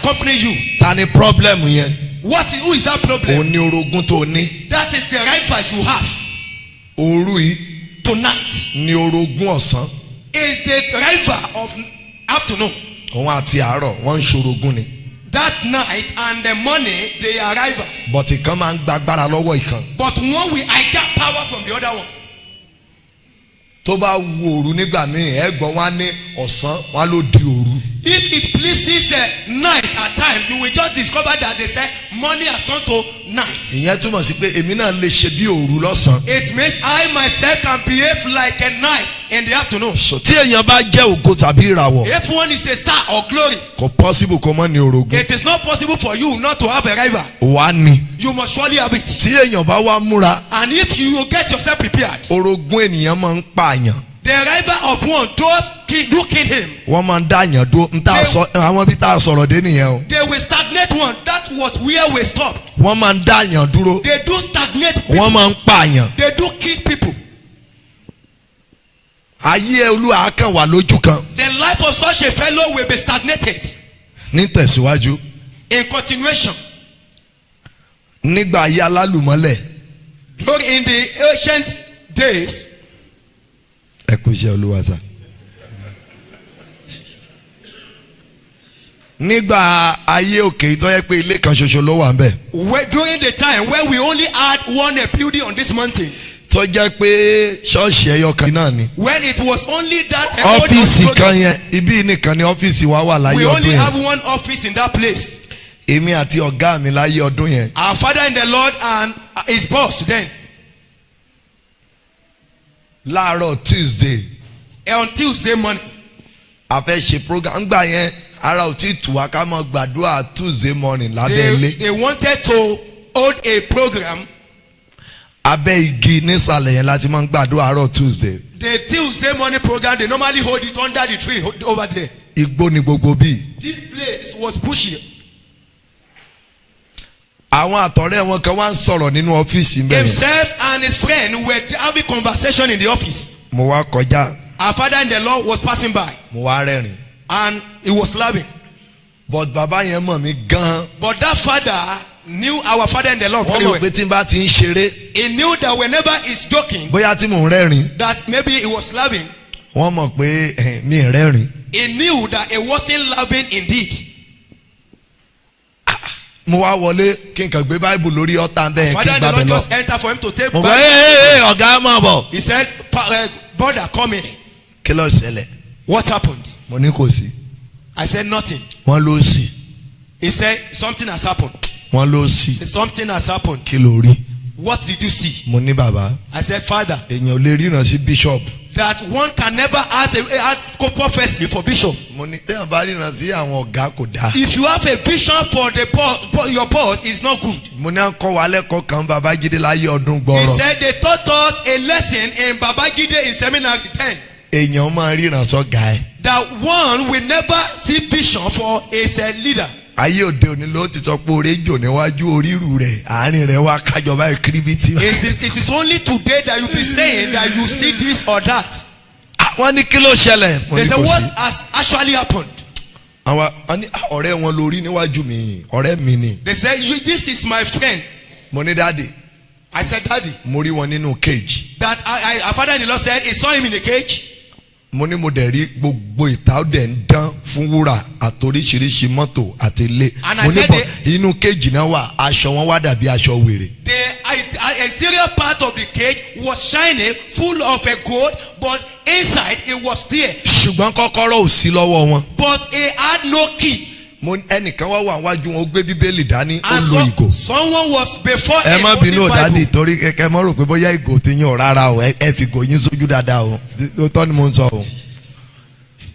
accompany you. Ta ni problem yẹn? Who is that problem? O ní orogún tó ní. That is the rival you have. Òru yìí. Tonight. Ní orogún ọ̀sán. Is the rival of afternoon. Òun àti àárọ̀ wọ́n ń ṣorogún ni. That night and the morning they are rivals. But ìkan máa ń gba agbára lọ́wọ́ ìkan. But one will hijack power from the other one. Tó bá wu òru nígbà míì ẹ̀gbọ́n wa ní ọ̀sán wa ló di òru. If it pleases night at time, you will just discover that they say morning has turned to night. Ìyẹn túmọ̀ sí pé èmi náà lè ṣe bí òru lọ́sàn. It means I myself can behave like a night in the afternoon. So tí èèyàn bá jẹ́ ògo tàbí ìràwọ̀. If one is a star or glory, kò possible kó mọ́ ní orogún. it is not possible for you not to have a rival. Wà á ní. You must surely have it. Tí èèyàn bá wá múra. And if you get yourself prepared, orogún ènìyàn máa ń pààyàn. the rival of one, those do kill him. Wọ́n máa ń dáyàn dúró. Àwọn bí tá a sọ̀rọ̀ dé nìyẹn o. They will stagnate one. That's what where we stop. Wọ́n máa ń dáyàn dúró. They do stagnate people. Wọ́n máa ń pààyàn. They do kill people. Ayé Olúwa kàn wà lójú kan. The life of such a fellow will be stagnated. Ní tẹ̀síwájú. In continuation. Nígbà ayé alálùmọ́lẹ̀. In the ancient days. Ẹ kú iṣẹ́ Olúwa sà. Nígbà ayé òkè tó yẹ pé ilé kan ṣoṣo ló wà ńbẹ̀. During the time when we only had one building on this mountain. Tó jẹ́ pé ṣọ́ọ̀ṣì ẹyọ kan náà ni. When it was only that. Ọ́fíìsì kan yẹn ibi nìkan ni ọ́fíìsì wa wà láyé ọdún yẹn. We only have one office in that place. Èmi àti ọ̀gá mi láyé ọdún yẹn. Our father in the Lord and his boss then. Láàárọ̀ Tuesday. On Tuesday morning. A fẹ́ ṣe program gbà yẹn ara ò tí tù wá ká mọ gbàdúrà Tuesday morning lábẹ́ ilé. They wanted to hold a program. Abẹ́ igi nísàlẹ̀ yẹn láti máa ń gbàdúrà àárọ̀ Tuesday. The Tuesday morning program they normally hold it under the tree over there. Igbó ni gbogbo bíi. This place was bushy. Àwọn àtọ̀rẹ́ wọn kan wá ń sọ̀rọ̀ nínú ọ́fíìsì ń bẹ̀rẹ̀. Himself and his friend were having conversation in the office. Mo wá kọjá. Our father in the Lord was passing by. Mo wá rẹ́rìn. And he was laughing. But bàbá yẹn mọ̀ mí gan. But that father knew our father in the Lord very well. Wọ́n mọ̀ pé tí n bá ti ń ṣeré. He knew that whenever he's joking. Bóyá tí mò ń rẹ́rìn. That maybe he was laughing. Wọ́n mọ̀ pé mi ì rẹ́rìn. He knew that he wasn't laughing indeed. Mo wá wọlé kí n kàn gbé Bible lórí ọ̀tá bẹ́ẹ̀ kí n gbàbẹ̀ lọ. Father in the Lord just enter for him to take. Mo gbọ́ ọ̀gá máa bọ̀. He said, brother, come in. Kí ló ṣẹlẹ̀? What happened? Mo ní kò sí. I said nothing. Wọ́n ló sì. He said something has happened. Wọ́n ló sì. Something has happened. Kí ló rí? What did you see? Mo ní bàbá. I said, Father. Èèyàn ò lè ríran sí bishop. That one can never ask a prophecy for bishop. Mo ní téèyàn bá ríran sí àwọn ọ̀gá kò dáa. If you have a vision for the boss, your boss is not good. Mo ní à ń kọ́ wa lẹ́kọ̀ọ́ kan Babájídé láyé ọdún gbọ́rọ̀. He said they taught us a lesson in Babájídé in seminary 10. Èèyàn máa ríran sọ́gà ẹ̀. That one will never see vision for a leader. Ayé òde òní ló ti sọ pé orí jò níwájú orírù rẹ̀ àárín rẹ̀ wá kájọba ìkíríbítì. It is only today that you be saying that you see this or that. Wọ́n ní kí ló ṣẹlẹ̀? They say what has actually happened. Àwọn ní ọ̀rẹ́ wọn lórí níwájú mi ọ̀rẹ́ mi ni. They say this is my friend. Mo ní dáàdì. I said daddy. Mo rí wọn nínú cage. That our father in the Lord said he saw him in a cage. Mo ní mo dẹ̀ rí gbogbo ìta ọ̀dẹ̀ ń dán fún wúrà àtoríṣiríṣi mọ́tò àti ilé. Mo ní bọ̀ inú kéèjì náà wà aṣọ wọn wá dàbí aṣọ wèrè. The exterior part of the cage was shining full of a gold but inside it was there. Ṣùgbọ́n kọ́kọ́rọ́ ò sí lọ́wọ́ wọn. But he had no key. Mo ẹnìkan wá wà wájú wọn ó gbé bíbélì dání ó lo ìgò. Someone was before ẹ má bínú ọ̀dádì torí kẹ̀kẹ́ mọ́ rò pé bóyá ìgò ti yín ọ̀ rárá o ẹ fi ìgò yín sójú dáadáa o ó tọ́ ni mo ń sọ o.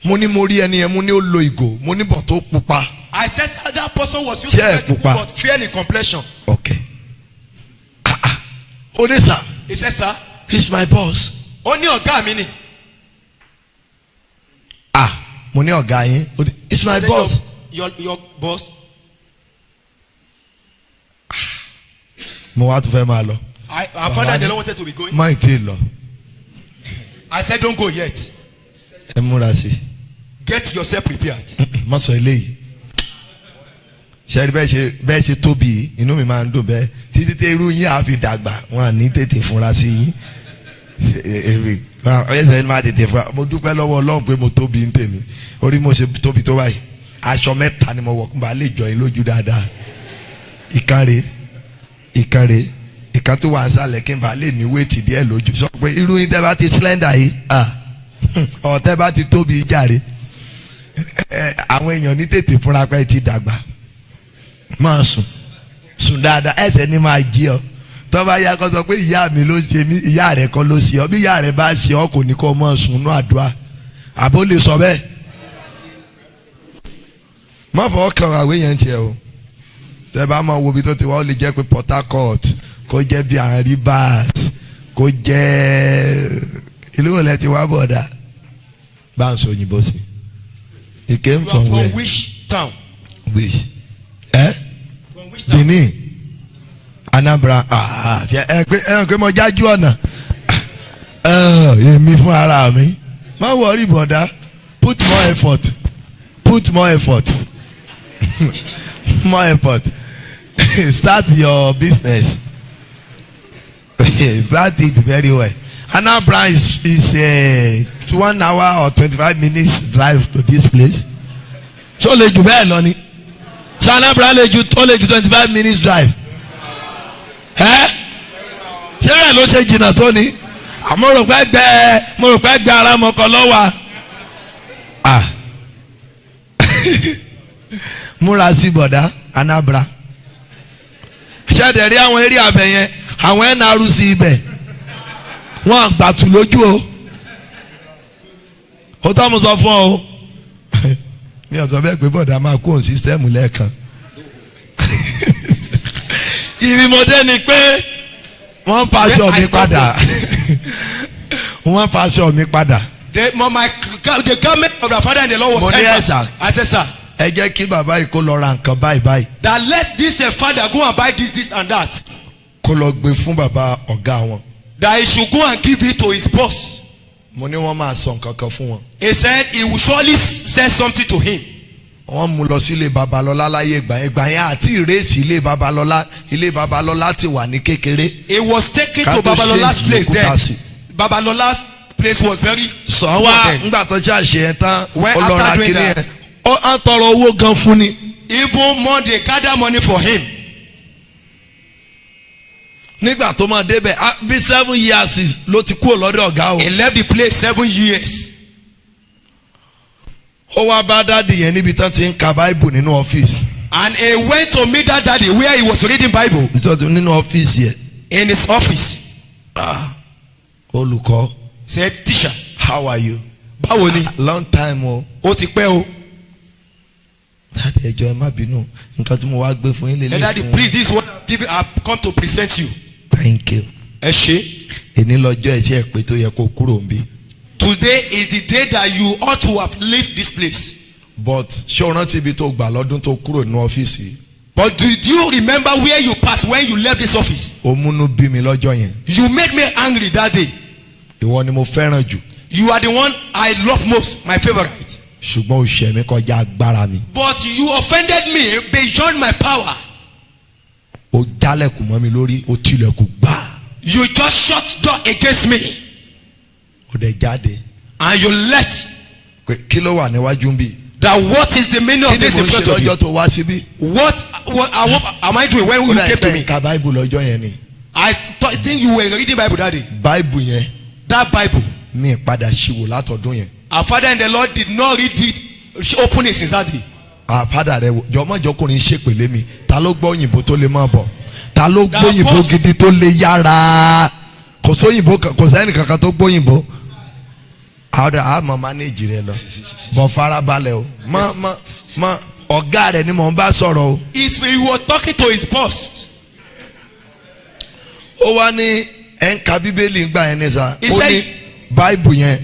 Mo ní mo rí ẹni yẹn mo ní ó lo ìgò mo ní bọ̀ tó pupa. I said that person was using spectacle but fair in complexion. Okay. Ó dé sir. He said sir. He's my boss. Ó ní ọ̀gá mi ni. Mo ní ọ̀gá yín. It's my boss. Your boss. Mo wá tún fẹ́ máa lọ. Our father and the Lord wanted to be going. Má ì tí ì lọ. I said don't go yet. Ẹ múra sí. Get yourself prepared. Má sọ eléyìí. ṣẹ́rí bẹ́ẹ̀ ṣe tóbi inú mi máa ń dùn bẹ́ẹ̀ títí tí irú yín á fi dàgbà wọn à ní tètè fúnra sí yín ẹsẹ̀ máa tètè fúnra. mo dúpẹ́ lọ́wọ́ Ọlọ́run pé mo tóbi ń tèmi orí mo ṣe tóbi tó báyìí aṣọ 3 ni mo wọ̀ kún bá lè jọ yín lójú dáadáa. ìkànnì ìkan tó wà sálẹ̀ kí n bá lè ní wéètì díẹ̀ lójú sọ pé irú yín tẹ́ bá ti slender yìí ọ̀tẹ́ bá ti tóbi jàre àwọn èèyàn ní tètè fúnra pé ti dàgbà máa sùn dáadáa ẹsẹ̀ ní máa jí ọ tó bá yá kó sọ pé ìyá mi ló ṣe mí ìyá rẹ̀ kọ́ ló ṣe ọ bí ìyá rẹ̀ bá ṣe ọ kò ní kó máa sùn nú àdúrà àbó lè sọ bẹ́ẹ̀ má fọwọ́ kan àwé yẹn tiẹ̀ o tẹ́ bá máa wo ibi tó ti wá ó lè jẹ́ pé Port Harcourt kó jẹ́ bí Rivers kó jẹ́ ìlú wo lẹ ti wá bọ̀dà bá ń sọ òyìnbó sí he came from where? From which town? Which? From which town? Benin Anambra ẹ pé mo jájú ọ̀nà èmi fún ara mi má worry bọ̀dà put more effort more effort start your business start it very well. Anambra is 1 hour or 25 minutes drive to this place. So lè jù bẹ́ẹ̀ lọ ni. So Anambra lè jù 25 minutes drive. Ṣé bẹ́ẹ̀ ló ṣe jìnnà tó ni? Mo rò pé gbẹ ara mọ̀kàn lọ́wọ́. Múra sí bọ̀dá Anambra. Ṣé rí àwọn eré abẹ yẹn àwọn NRC ibẹ̀ wọ́n àgbàtú lójú o. Ó tọ́ mo sọ fún ọ o. Mi ò sọ bẹ́ẹ̀ pé bọ̀dá máa kó òun sísítẹ́ẹ̀mù lẹ́ẹ̀kan. Ibi mo dé ni pé wọ́n faṣọ mi padà. Wọ́n faṣọ mi padà. The government of the father and the Lord was sent. I said, sir. Ẹ jẹ́ kí bàbá yìí kó lọ ra nǹkan báyìí. That let this father go and buy this and that. Kó lọ gbé fún bàbá ọ̀gá wọn. That he should go and give it to his boss. Mo ní wọ́n máa sọ nǹkan kan fún wọn. He said he will surely say something to him. Wọ́n mú lọ sí ilé Babalọ́lá láyé ìgbà yẹn àti ìrèsì ilé Babalọ́lá ti wà ní kékeré. He was taken to Babalola's place then. Babalola's place was very small then. Ngbà tó ṣàṣe yẹn tán ó lọ ra kíní yẹn. Ó ń tọrọ owó gan fún ni. Even more they gather money for him. Nígbà tó máa débẹ̀ bí 7 years ló ti kúrò lọ́dọ̀ ọ̀gá o. He left the place 7 years. Ó wá bá dáàdì yẹn níbi tán ti ń ka Bible nínú ọ́fíìsì. And he went to meet that daddy where he was reading Bible. Nítorí nínú ọ́fíìsì yẹn. In his office. Olùkọ́. Said, teacher. How are you? Báwo ni? Long time o. Ó ti pẹ́ o. Dáàdì ẹjọ́ ẹ má bínú nǹkan tí mo wá gbé fún yín lélẹ̀ fún. Daddy please this is what people have come to present you. Thank you. Ẹ ṣé. Èní lọ́jọ́ ẹ̀ṣẹ́ ẹ̀pẹ́ tó yẹ kó kúrò ń bí. Today is the day that you ought to have left this place. But ṣé o rántí ibi tó gbà lọ́dún tó kúrò nínú ọ́fíìsì? But did you remember where you passed when you left this office? O múnú bí mi lọ́jọ́ yẹn. You made me angry that day. Ìwọ ni mo fẹ́ràn jù. You are the one I love most, my favorite. Ṣùgbọ́n o ṣẹ̀ mí kọjá agbára mi. But you offended me beyond my power. O jálẹ̀kùn mọ́ mi lórí, o tilẹ̀kùn gbà. You just shut door against me. O dẹ̀ jáde. And you left. Kí ló wà níwájú ń bí? That what is the meaning of this in front of you? Kí ni mo ṣe lọ́jọ́ tó wá síbí? What am I doing when you came to me? Ka Bible lọ́jọ́ yẹn ni. I think you were reading Bible that day. Bible yẹn. That Bible. Mi padà ṣíwò látọdún yẹn. Our father and the Lord did not read it, open it since that day. Our father rẹ jọmọjọkùnrin ṣépèlé mi ta ló gbọ́ òyìnbó tó lè máa bọ̀ ta ló gbọ́ òyìnbó gidi tó lè yára kò sóyìnbó kò sẹ́ni kankan tó gbọ́ òyìnbó àmọ́ manage rẹ lọ bọ̀ farabalẹ̀ o mọ ọ̀gá rẹ ni mò ń bá sọ̀rọ̀ o. He was talking to his boss. Ó wá ní ẹ̀ ń ka bíbélì gbà yẹn ní sa ó ní Bible yẹn.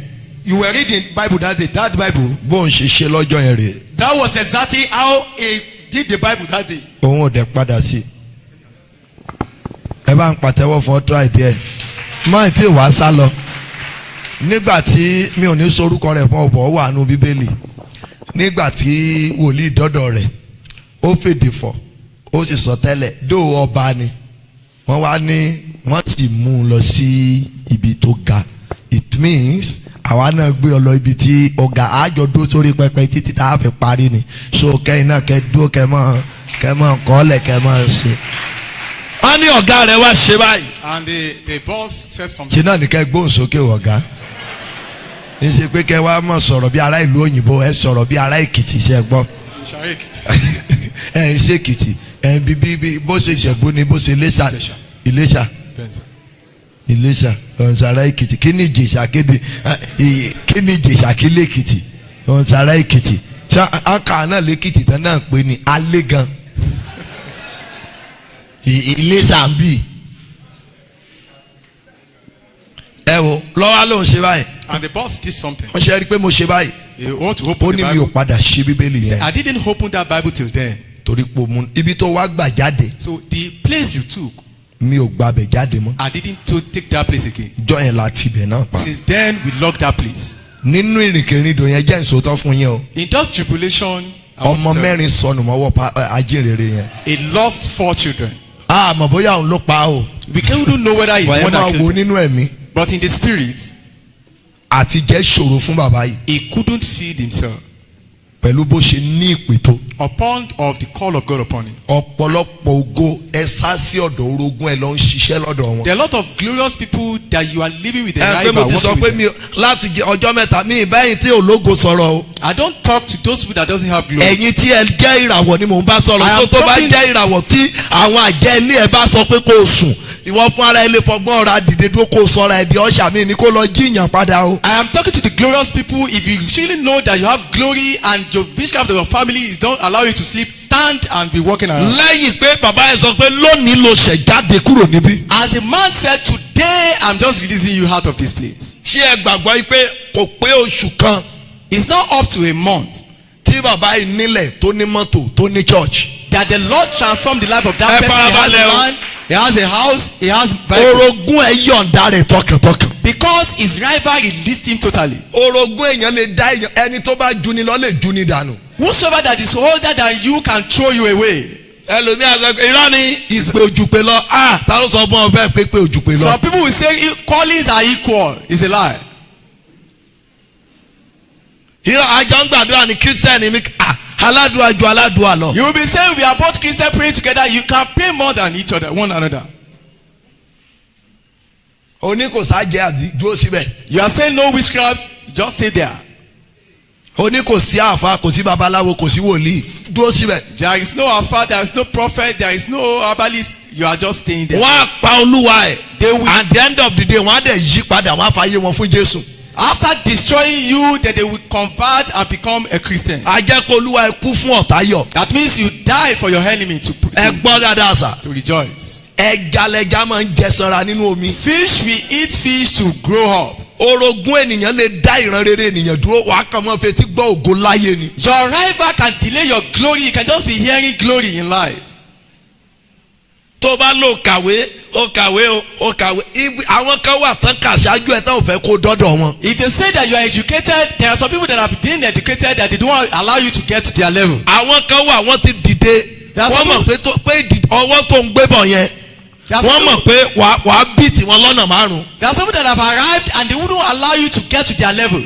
You were reading Bible that day. That Bible. Bó ń ṣe lọ́jọ́ yẹn rè. That was exactly how he did the Bible that day. Òun ò dẹ̀ padà sí. Ẹ bá ń pàtẹ́wọ́ fún try díẹ̀. Máa tí wàá sá lọ. Nígbà tí mi ò ní sorúkọ rẹ̀ fún ọ̀bọ̀ wà nù Bíbélì. Nígbà tí wòlíì dọ́dọ̀ rẹ̀ ó fèdè fọ̀ ó sì sọ tẹ́lẹ̀ dó ọba ni wọ́n wá ní wọ́n sì mú un lọ sí ibi tó ga. It means àwa náà gbé ọ lọ ibi tí ọ̀gá àjọ dúró sórí pẹpẹ títí tá a fi parí ni. So kẹ́yìn náà kẹ́ dúró kẹ́ mọ́ kọ́lẹ̀ kẹ́ mọ́ ṣe. wọ́n ní ọ̀gá rẹ̀ wá ṣe báyìí. And the boss said something. ṣe náà ní kẹ́ gbóhùn sókè ọ̀gá. ní ṣe pé kẹ́ wá mọ̀ sọ̀rọ̀ bí ará ìlú òyìnbó ẹ sọ̀rọ̀ bí ará Èkìtì ṣe gbọ́. ẹ ń ṣe Èkìtì ẹ bí bó ṣe Ìjẹ̀bú ni bó ṣe Iléṣà ọ̀nsàrà Èkìtì kí ni Ìjẹ̀ṣà kéde kí ni Ìjẹ̀ṣà kí lèkìtì ọ̀nsàrà Èkìtì tí àǹkà náà lèkìtì tán náà pé ní alẹ́ gan Iléṣà ń bì. ẹ wo lọ́wọ́ ló ń ṣe báyìí. And the boss did something. wọ́n ṣe rí i pé mo ṣe báyìí. He want to open ó the ní Bible. mi ò padà ṣe Bíbélì yẹn. I didn't open that Bible till then. torí pé ibi tó wá gbà jáde. So the place you took, mi ò gbàbẹ̀ jáde mọ́. I didn't take that place again. jọ yẹn la ti bẹ̀ náà pa. Since then we locked that place. nínú ìrìnkèrindò yẹn jẹ́ ìsòótọ́ fún yín o. In that tribulation, I want ọmọ to tell you, mẹ́rin sọnù mọ́wọ́ ajínrere yẹn. he lost 4 children. àmọ́ bóyá òun ló pa o. We couldn't know whether he's bọ̀yẹ́ one máa or wo two. nínú ẹ̀mí. But in the spirit, àti jẹ́ ṣòro fún bàbá yìí. he couldn't feed himself. pẹ̀lú bó ṣe ní ìpè tó. Upon of the call of God upon him. ọ̀pọ̀lọpọ̀ ògo ẹ sá sí ọ̀dọ̀ orogún ẹ lọ ń ṣiṣẹ́ lọ́dọ̀ wọn. There are a lot of glorious people that you are living with their ẹ pé life. mo ti sọ pé mi láti ọjọ́ mẹ́ta mi ìbẹ́yìn tí ológo sọ̀rọ̀ o. I don't talk to those people that doesn't have glory. ẹ̀yin tí ẹ jẹ́ ìràwọ̀ ni mò ń bá sọ̀rọ̀ I am tó bá talking- jẹ́ ìràwọ̀ tí àwọn àjẹ́ ilé ẹ bá sọ pé kó o sùn ìwọ fún ara ilé fọgbọ́n ọ̀rá dìde dúró kó o sọ̀rọ̀ ẹ̀dí ọ̀ṣà mi ni kó lọ jíyàn padà o. I am talking to the glorious people. If you really know that you have glory and your witchcraft of your family is don't allow you to sleep, stand and be walking around. lẹ́yìn pé bàbá yẹn sọ pé lónìí ló ṣẹ̀ jáde kúrò níbí. As a man said, today I'm just releasing you out of this place. ṣé ẹ gbàgbọ́ yìí pé kò pé oṣù kan It's not up to a month tí bàbá yìí nílẹ̀ tó ní mọ́tò tó ní church. that the Lord transformed the life of that Ẹ person. He has a farabalẹ̀ o. land, he has a house, he has Bible. orogún ẹ yọ̀ǹda rẹ̀ tọkàntọkàn. Because his rival released him totally. orogún èèyàn lè dá èèyàn ẹni tó bá juni lọ lè juni dànù. Whosoever that is older than you can throw you away. ẹlòmíà sọ pé irọ́ ni ìpè òjùpè lọ ta ló sọ fún ọ bẹ́ẹ̀ pé pé òjùpè lọ. Some people will say callings are equal. It's a lie. irọ́ àjọ ń gbàdúrà ní kírísítẹ́nì mi aládùúgbò ju aládùúgbò lọ. You will be saying we are both Christians praying together. You can pray more than each other, one another. oní kò sáàjẹ́ àdí dúró síbẹ̀. You are saying no witchcraft, just stay there. oní kò sí àáfà kò sí babaláwo kò sí wòlíì dúró síbẹ̀. There is no alpha, there is no prophet, there is no herbalist. You are just staying there. wọ́n á pa olúwa ẹ̀. They will, at the end of the day wọ́n á dẹ̀ yí padà wọ́n á fàyè wọn fún Jésù. after destroying you, then they will convert and become a Christian. a jẹ́ kó olúwa ẹ̀ kú fún ọ̀tá yọ̀. That means you die for your enemy ẹ gbọ́ dáadáa sà. to rejoice. ẹja lẹja máa ń jẹ sanra nínú omi. Fish will eat fish to grow up. orogún ènìyàn lè dá ìran rere ènìyàn dúró wàá kàn mọ́ fetí gbọ́ ògo láyé ni. Your rival can delay your glory. You can just be hearing glory in life. tó bá lò kàwé ó kàwé àwọn kan wà tán kà ṣáájú ẹ̀ tán ò fẹ́ kó dọ́dọ̀ wọn. If they say that you are educated, there are some people that have been educated that they don't allow you to get to their level. àwọn kan wà wọ́n ti dìde There are wọ́n some mọ̀ pé ọwọ́ tó ń gbé bọ̀ yẹn There are wọ́n some mọ̀ pé wàá bíìtì wọn lọ́nà márùn-ún. There are some people that have arrived and they wouldn't allow you to get to their level.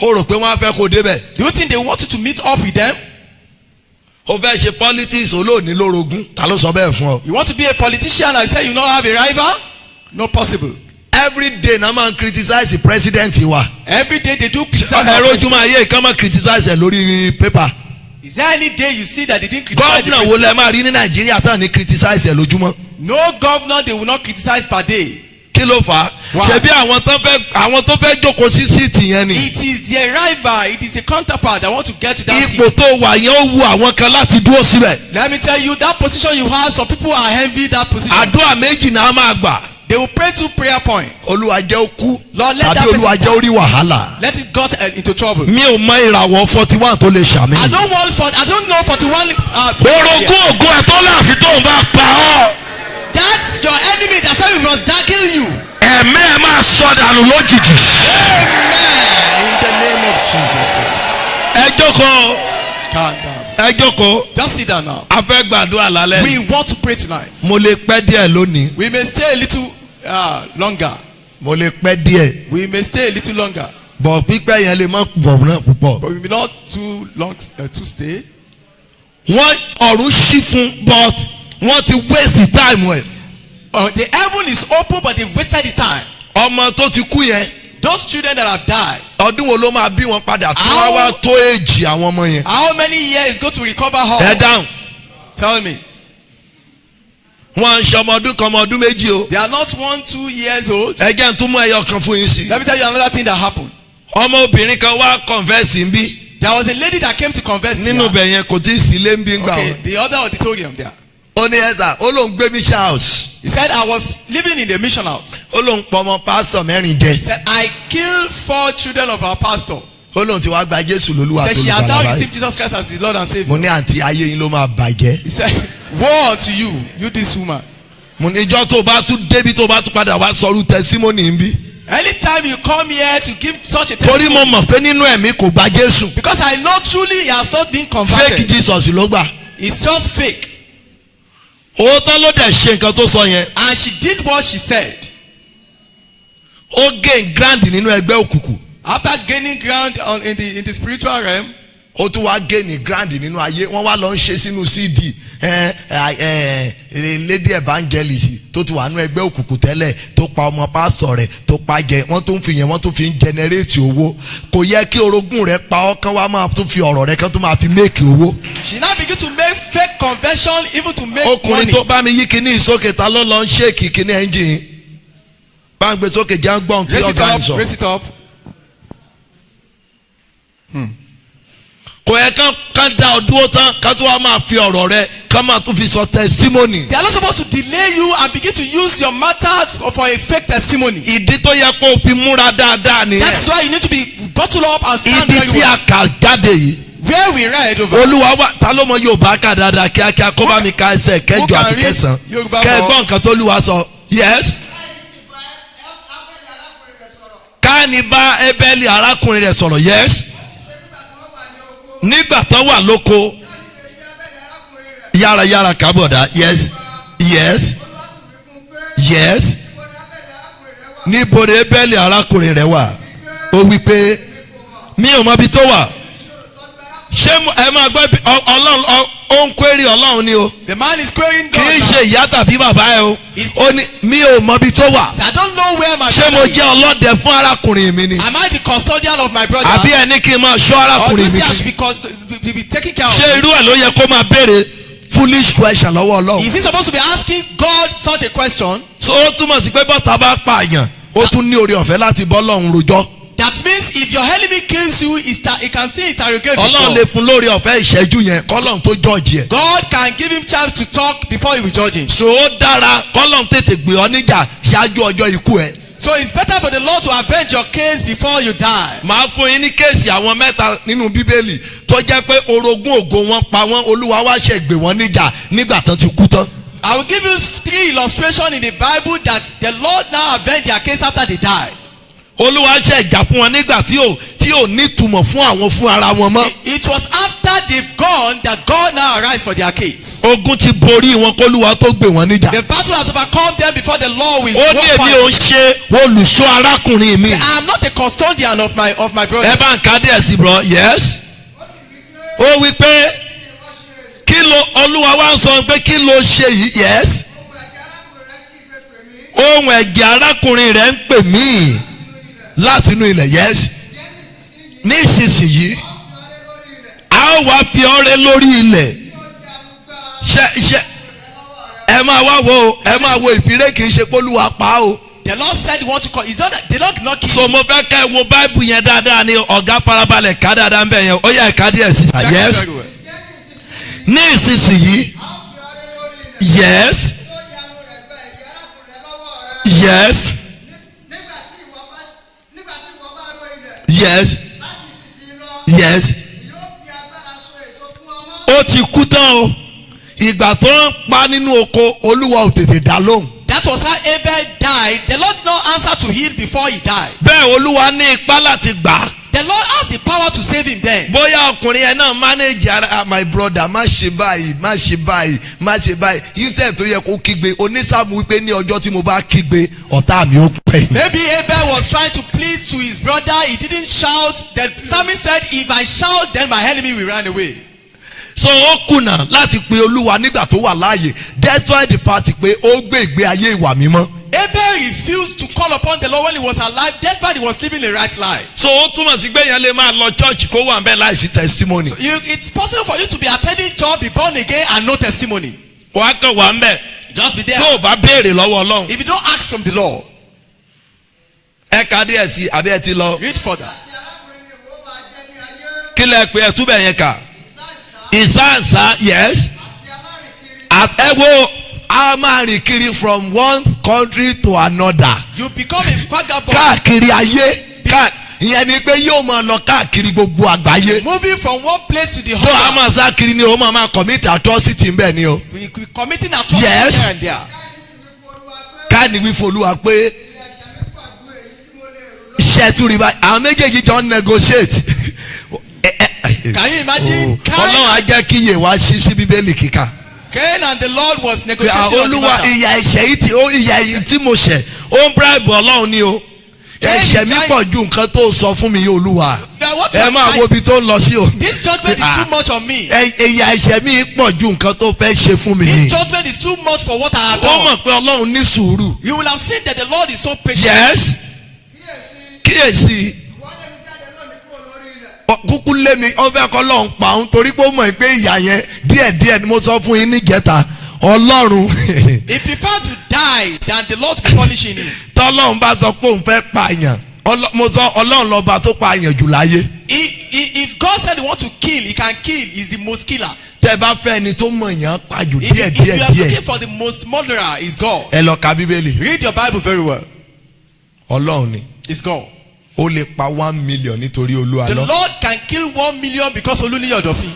ó rò pé wọ́n á fẹ́ kó débẹ̀. Do you think they want you to meet up with them? ó fẹ́ ṣe politics olóòní lórogún ta ló sọ bẹ́ẹ̀ fún ọ. You want to be a politician and say you don't have a rival? No possible. every day na máa ń criticize the president wa. Every day they do criticize. ẹ̀rọ ojúmọ́ ayé ìkan máa criticize ẹ̀ lórí paper. Is there any day you see that they didn't criticize the gọ́ọ̀nà wo lẹ president? máa rí ní nàìjíríà tán ní criticize ẹ̀ lójúmọ́. No governor they will not criticize per day. kí ló fà á. Why? ṣebí àwọn tó fẹ́ jókòó sí síìtì yẹn ni. It is their rival. It is a counterpart that want to get to that ipò seat. tó wà yẹn ó wu àwọn kan láti dúró síbẹ̀. Let me tell you, that position you have, some people are envy that position. àdúrà méjì náà máa gbà. They will pray 2 prayer points. olúwa jẹ́ ó kú Lord, let tàbí that olúwa person jẹ́ ó rí wàhálà. Let it got into trouble. mi ò mọ ìràwọ̀ 41 tó lè ṣàmì. I don't know 41. orogún ògo ẹ̀ tó láàfin tó ń bá pa ọ́. That's your enemy. That's how he was darken you. ẹ̀mí ẹ̀ máa sọ dànù lójijì. Amen. In the name of Jesus Christ. ẹ jókòó. Calm down. ẹ jókòó. Just sit down now. A fẹ́ gbàdúrà lálẹ́. We want to pray tonight. Mo lè pẹ́ díẹ̀ lónìí. We may stay a little longer. Mo lè pẹ́ díẹ̀. We may stay a little longer. Bọ̀ pípẹ́ yẹn lè má pọ̀ náà púpọ̀. But we may not too long to stay. Wọ́n ọ̀run ṣí fún but wọ́n ti waste time ẹ̀. The heaven is open but they've wasted his time. Ọmọ tó ti kú yẹn. Those children that have died. Ọdún wo ló máa bí wọn padà tí wọ́n wá tó èjì àwọn ọmọ yẹn. How many years is going to recover all? Ẹ dáhùn. Tell me. Wọ́n ń ṣe ọmọ ọdún kan ọmọ ọdún méjì o. They are not 1-2 years old. Ẹ jẹ́ n tún mú ẹyọ kan fún yín sí. Let me tell you another thing that happened. Ọmọ obìnrin kan wá confess ń bí. There was a lady that came to confess. Nínú ibẹ̀ yẹn kò tí ì sí ilé ń bí ń gbà Okay, wọn. the other auditorium there. Ó ní ẹ̀sà ó lóun gbé mission house. He said, I was living in the mission house. Ó lóun pọ ọmọ pásítọ̀ mẹ́rin jẹ. He said, I killed 4 children of our pastor. Ó lóun ti wá gba Jésù lólúwa He tó said, she has lùbàlà now báyìí. received Jesus Christ as his Lord and Mo Savior. ní àǹtí ayé yín ló máa bàjẹ́. He said, woe unto you, you this woman. Mo ní ìjọ tó bá tún débi tó bá tún padà wá sọrú testimony ń bí. Anytime you come here to give such a Torí mo testimony, mọ̀ pé nínú ẹ̀mí kò gba Jésù. because I know truly he has not been Fake converted. Jesus ló gbà. It's just fake. Òótọ́ ló dẹ̀ ṣe nǹkan tó sọ yẹn. And she did what she said. Ó gain ground nínú ẹgbẹ́ òkùnkùn. After gaining ground in the spiritual realm, Ó tún wá gain ground nínú ayé. Wọ́n wá lọ ń ṣe sínú CD. Lady evangelist tó ti wà nínú ẹgbẹ́ òkùnkùn tẹ́lẹ̀ tó pa ọmọ pásítọ̀ rẹ̀ tó pa jẹ. Wọ́n tún fi yẹn wọ́n tún fi ń generate owó. Kò yẹ kí orogún rẹ̀ pa ọ́ kán wá máa tún fi ọ̀rọ̀ rẹ̀ kán tún máa fi make owó. she now begin to make fake conversion even to make Ọkùnrin money. tó bá mi yí kíní ìsókè ta ló lọ ń ṣéèkì kíní ẹ́ńjìn. Bá ń gbé sókè jẹ́ ń gbọ́n tí Raise it ọ̀gá ń up, sọ. raise it up. Kò yẹ kán dá ọ dúró tán ká tó wá máa fi ọ̀rọ̀ rẹ̀ ká máa tún fi sọ testimony. They are not supposed to delay you and begin to use your matter for a fake testimony. Ìdí tó yẹ kó o fi múra dáadáa nìyẹn. That's why you need to be bottled up and stand Ibi very tí well. a kà jáde yìí. Where we read over. Olúwa wá ta ló mọ Yorùbá kà dáadáa kíákíá kó bá mi ka ẹsẹ̀ kẹjọ can àti read kẹsàn-án. Yorùbá Kẹ́gbọ́n verse? nǹkan tó Olúwa sọ. Yes. Káàní bá Ébẹ́lì arákùnrin rẹ̀ sọ̀rọ̀. Yes. Nígbà tó wà lóko. Yára kábọ̀dá. Yes. Yes. Yes. Níbo ni Ébẹ́lì arákùnrin rẹ̀ wà? Ó wí pé mi ò mọ ibi tó wà. Ṣé ẹ máa gbọ́ Ọlọ́run ó ń query Ọlọ́run ni o? The man is querying Kì í God. ṣe ìyá tàbí bàbá ẹ o. Ó ní mi ò mọ ibi tó wà. I don't know where my Ṣé mo brother is. jẹ́ ọlọ́dẹ fún arákùnrin mi ni? Am I the custodian of my brother? Àbí ẹni kí n máa ṣọ́ Or arákùnrin this mi year I should kí? be taking care of Ṣé him? irú ẹ̀ ló yẹ kó máa béèrè foolish question lọ́wọ́ Ọlọ́run? Is he supposed to be asking God such a question? So ó túmọ̀ sí pé bọ́tà bá pààyàn ó tún ní oore ọ̀fẹ́ láti bọ́ Ọlọ́run rojọ́. That means if your enemy kills you, he can still interrogate Ọlọ́run God. lè fún lórí ọ̀fẹ́ ìṣẹ́jú yẹn kọ́lọ́run tó jọ́ọ̀jì ẹ̀. God can give him chance to talk before he will judge him. So ó dára kọ́lọ́run tètè gbé ọ níjà ṣáájú ọjọ́ ikú ẹ̀. So it's better for the Lord to avenge your case before you die. Màá fún yín ní kéèsì àwọn mẹ́ta nínú Bíbélì tó jẹ́ pé orogún ògo wọn pa wọ́n Olúwa wá ṣe gbé wọn níjà nígbà tán ti kú tán. I will give you 3 illustrations in the Bible that the Lord now avenged their case after they died. Olúwa ṣe ìjà fún wọn nígbà tí ò ní ìtumọ̀ fún àwọn fún ara wọn mọ́. It was after they've gone that God now arise for their case. Ogun ti borí wọn k'Olúwa tó gbé wọn níjà. The battle has overcome them before the Lord will Ó ní èmi ò ń ṣe olùṣọ́ arákùnrin mi. I am not a custodian of my brother. Ẹ bá ń ka díẹ̀ sí bro. Yes. Ó wí pé kí ló Olúwa wá ń sọ pé kí ló ṣe yìí. Yes. Ohùn ẹ̀jẹ̀ arákùnrin rẹ̀ ń pè mí láti inú ilẹ̀. Yes. Nísinsìnyí a ó wá fi ọrẹ lórí ilẹ̀. Ṣe ẹ máa wá wo ìfiré kì í ṣe pé Olúwa pa o. The Lord said he want to call. It's not that the Lord did not kill So you. mo fẹ́ ká ẹ wo Bible yẹn dáadáa ni ọ̀gá farabalẹ̀ ká dáadáa ń bẹ̀ yẹn ó yẹ ká díẹ̀ sí. Check it Yes. very well. Ní ìsinsìnyí. Yes. Yes. Yes. Yes. Ó ti kú tán o. Ìgbà tó ń pa nínú oko Olúwa ò tètè dá lóhùn. That was how Abel died. The Lord no answer to heal before he died. Bẹ́ẹ̀ Olúwa ní ipá láti gbà á. The The Lord has the power to save him then. bóyá ọkùnrin yẹn náà manage ara my brother má ṣe báyìí má ṣe báyìí má ṣe báyìí instead tó yẹ kó kígbe onísàmù wípé ní ọjọ́ tí mo bá kígbe ọ̀tá mi ó pẹ́. Maybe Abel was trying to plead to his brother. He didn't shout. The psalmist said, if I shout, then my enemy will run away. so ó kùnà láti pe olúwa nígbà tó wà láàyè that's why the fact pé ó gbé ìgbé ayé ìwà mímọ́. Abel refused to call upon the Lord when he was alive, despite he was living a right life. so ó túmọ̀ sí pé yẹn lè máa lọ church kó wà bẹ́ẹ̀ láìsí testimony. So it's possible for you to be attending church, be born again, and no testimony. wàá kàn wà ń bẹ̀. Just be there. tó o bá béèrè lọ́wọ́ ọlọ́run. If you don't ask from the Lord, ẹ ka díẹ̀ sí àbí ẹ ti lọ. read further. kí lẹ pé ẹ túbẹ̀ yẹn kà. ìsáǹsá yes. ẹ wo a máa rìn kiri from one country to another. You become a vagabond. káàkiri ayé ìyẹn ni pé yóò máa lọ káàkiri gbogbo àgbáyé. Moving from one place to the tó a other. máa sá kiri ni o máa commit atrocity ń bẹ̀ ni o. We committing atrocity Yes. here and there. káàní wí folúwa pé iṣẹ́ tún rí báyìí àwọn méjèèjì jọ ń negotiate. Can you imagine? ọlọ́run á jẹ́ kí iye wa ṣí sí bíbélì kíkà. Cain and the Lord was negotiating on the olúwa matter. ìyà ẹ̀ṣẹ̀ yìí tí ó ìyà yìí tí mo ṣẹ̀ ó ń bribe ọlọ́run ni o. ẹ̀ṣẹ̀ mi pọ̀ ju nǹkan tó sọ fún mi yìí olúwa. Now what ẹ máa wo ibi tó ń lọ sí o. This judgment is too much on me. ìyà ẹ̀ṣẹ̀ mi pọ̀ ju nǹkan tó fẹ́ ṣe fún mi. This judgment is too much for what I have ó done. mọ̀ pé ọlọ́run ní sùúrù. You will have seen that the Lord is so patient. yes. kíyèsí. kúkú lé mi ọfẹ kọ lọ́hùn pa òun torí pé ó mọ̀ pé ìyà yẹn díẹ̀díẹ̀ ni mo sọ fún yín níjẹta ọlọ́run. He preferred to die than the Lord to be punishing him. tọ́lọ́run bá sọ pé òun fẹ́ pààyàn mo sọ ọlọ́run lọ́ba tó pààyàn jù láyé. If God said he want to kill, he can kill. He's the most killer. tẹ́ bá fẹ́ ẹni tó mọ̀ yàn pa jù If you are díẹ̀. looking for the most murderer, is God. ẹ lọ ka bíbélì. Read your Bible very well. ọlọ́run ni It's God. ó lè pa 1 million nítorí olúwa The lọ. Lord can kill 1 million because Olúni Ọ̀dọ̀fin.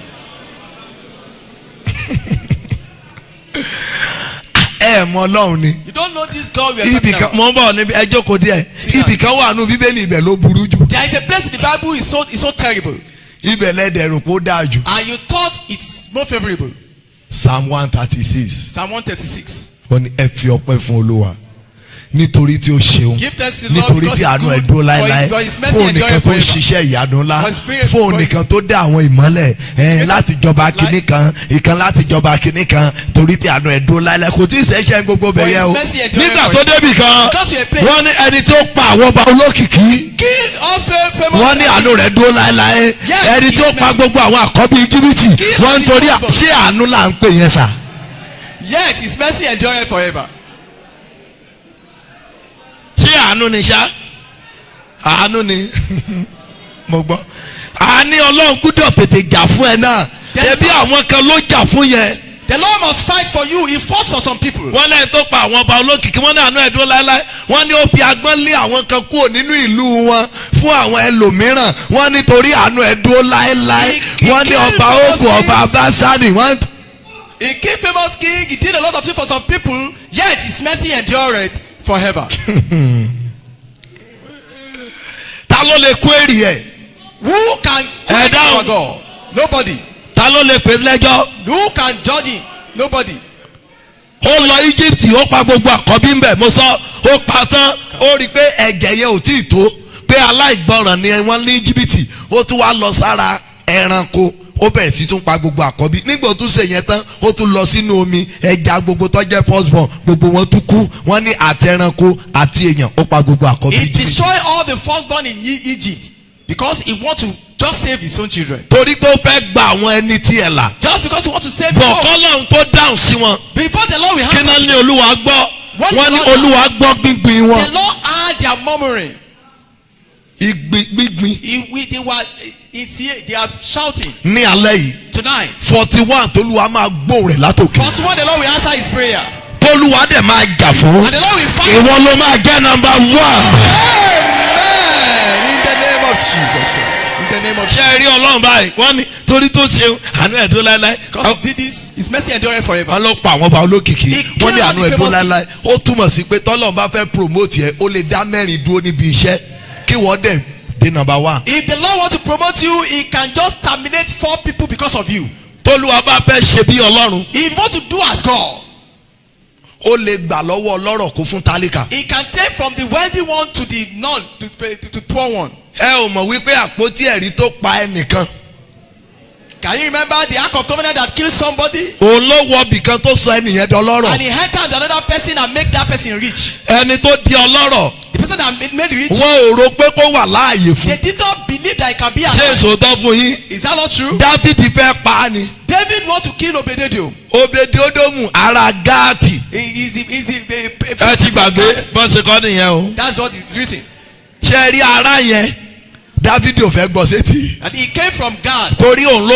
ẹ mọ ọlọ́run ni. You don't know this God we are talking ibìkan about. mo ń bọ̀ níbi ẹjọ́ kò díẹ̀ ibìkan wà nù bíbélì ibẹ̀ ló burú jù. There is a place in the Bible is so terrible, ibẹ̀ lẹ́dẹ̀ rò pé ó dáa jù. and you thought it's more favorable. Psalm 136. Psalm 136. wọ́n ní ẹ fi ọpẹ́ fún olúwa nítorí tí ó ṣeun Give thanks to the Lord nítorí because tí he's àánú ẹ̀ good, dúró láéláé for his mercy fóun endureth nìkan tó ń forever. ṣiṣẹ́ ìyanu ńlá For his spirit, fóun for nìkan his- tó dá àwọn ìmọ́lẹ̀ láti jọba kínní kan ìkan láti jọba kínní kan torí tí àánú ẹ̀ dúró láéláé kò tí ì ṣẹ́ṣẹ́ gbogbo For bẹ̀yẹ o his mercy endureth nígbà tó forever. débì kan Got to a place. wọ́n ní ẹni tí ó pa àwọn ọba olókìkí King of famous. wọ́n ní àánú rẹ̀ dúró láéláé Yes, ẹni tí ó his pa mercy. gbogbo àwọn àkọ́bí íjíbítì King wọ́n of ń torí his ṣé àánú là ń pè yẹn sà. Yet his mercy endureth forever. ṣé àánú ni ṣá àánú ni mo gbọ́ àní ọlọ́run gbúdọ̀ tètè jà fún ẹ náà ẹbí àwọn kan ló jà fún yẹn. The Lord must fight for you. He fought for some people. wọ́n lẹ́yìn tó pa àwọn ọba olókìkí wọ́n ní àánú ẹ̀ dúró láéláé wọ́n ní ó fi agbọ́n lé àwọn kan kúrò nínú ìlú wọn fún àwọn ẹlòmíràn wọ́n nítorí àánú ẹ̀ dúró láéláé wọ́n ní ọba ogun ọba abásánì wọ́n. A king, famous king, he did a lot of things for some people, yet his mercy endureth forever. ta ló lè kó èrè ẹ̀. Who can Ẹ quench dáhùn. our God? Nobody. ta ló lè pè lẹ́jọ́. Who can judge him? Nobody. ó lọ Egypt ó pa gbogbo àkọ́bí ń bẹ̀ mo sọ ó pa tán ó rí i pé ẹ̀jẹ̀ yẹn ò tí ì tó pé aláìgbọràn ni wọ́n ní Íjíbítì ó tún wá lọ sára ẹranko ó bẹ̀rẹ̀ sí tún pa gbogbo àkọ́bí nígbà tó ṣe yẹn tán ó tún lọ sínú omi ẹja gbogbo tó jẹ́ first born gbogbo wọn tún kú wọ́n ní àti ẹranko àti èèyàn ó pa gbogbo àkọ́bí. He destroyed all the firstborn in Egypt because he want to just save his own children. torí pé ó fẹ́ gba àwọn ẹni tí ẹ̀ là. Just because he want to save his bọ̀ own. kọ́lọ́run tó dáhùn sí wọn. Before the Lord will kí náà answer. ní olúwa gbọ́ wọ́n ní olúwa gbọ́ gbígbin wọn. The Lord heard their murmuring. gbígbin They are shouting ní alẹ́ yìí tonight. 41 tolúwa máa gbóhùn rẹ̀ látòkè. But when the Lord will answer his prayer, tolúwa dẹ̀ máa jà fún. and the Lord will fight. ìwọ ló máa jẹ́ number 1. Amen. In the name of Jesus Christ. In the name of ṣé ẹ Jesus. rí ọlọ́run báyìí wọ́n ní torí tó ṣe àánú ẹ̀dọ́ láéláé. Because he did this, his mercy endureth forever. wọ́n ló pa àwọn ọba olókìkí He wọ́n ní killed àánú all the ẹ̀dọ́ famous láéláé ó túmọ̀ sí pé tọ́lọ́run bá fẹ́ promote yẹ ó lè dá mẹ́rin dúró níbi iṣẹ́ kí wọ́n dẹ̀ dé number one. If the Lord want to promote you, he can just terminate 4 people because of you. tólúwa bá fẹ́ ṣe bí ọlọ́run. If you want to do as God, ó lè gbà lọ́wọ́ ọlọ́rọ̀ kó fún tálíkà. he can take from the wealthy one to the none to poor one. ẹ ò mọ̀ wípé àpótí ẹ̀rí tó pa ẹnìkan. Can you remember the Ark of Covenant that killed somebody? òun ló wọ bìkan tó sọ ẹnìyẹn dọlọ́rọ̀. And he entered another person and make that person rich. ẹni tó di ọlọ́rọ̀. The person that made rich, wọn ò rò pé kó wà láàyè fún. they did not believe that he can be ṣé alive. ìṣòótọ́ fún yín. Is that not true? dávidi fẹ́ pa á ni. David want to kill Obededom. Obediodomu ara Gáàtì. ẹ ti gbàgbé bọ́n ṣe kọ́ nìyẹn o. That's what is written. ṣe rí ara yẹn dávidi ò fẹ́ gbọ́ sétí. And he came from God. torí òun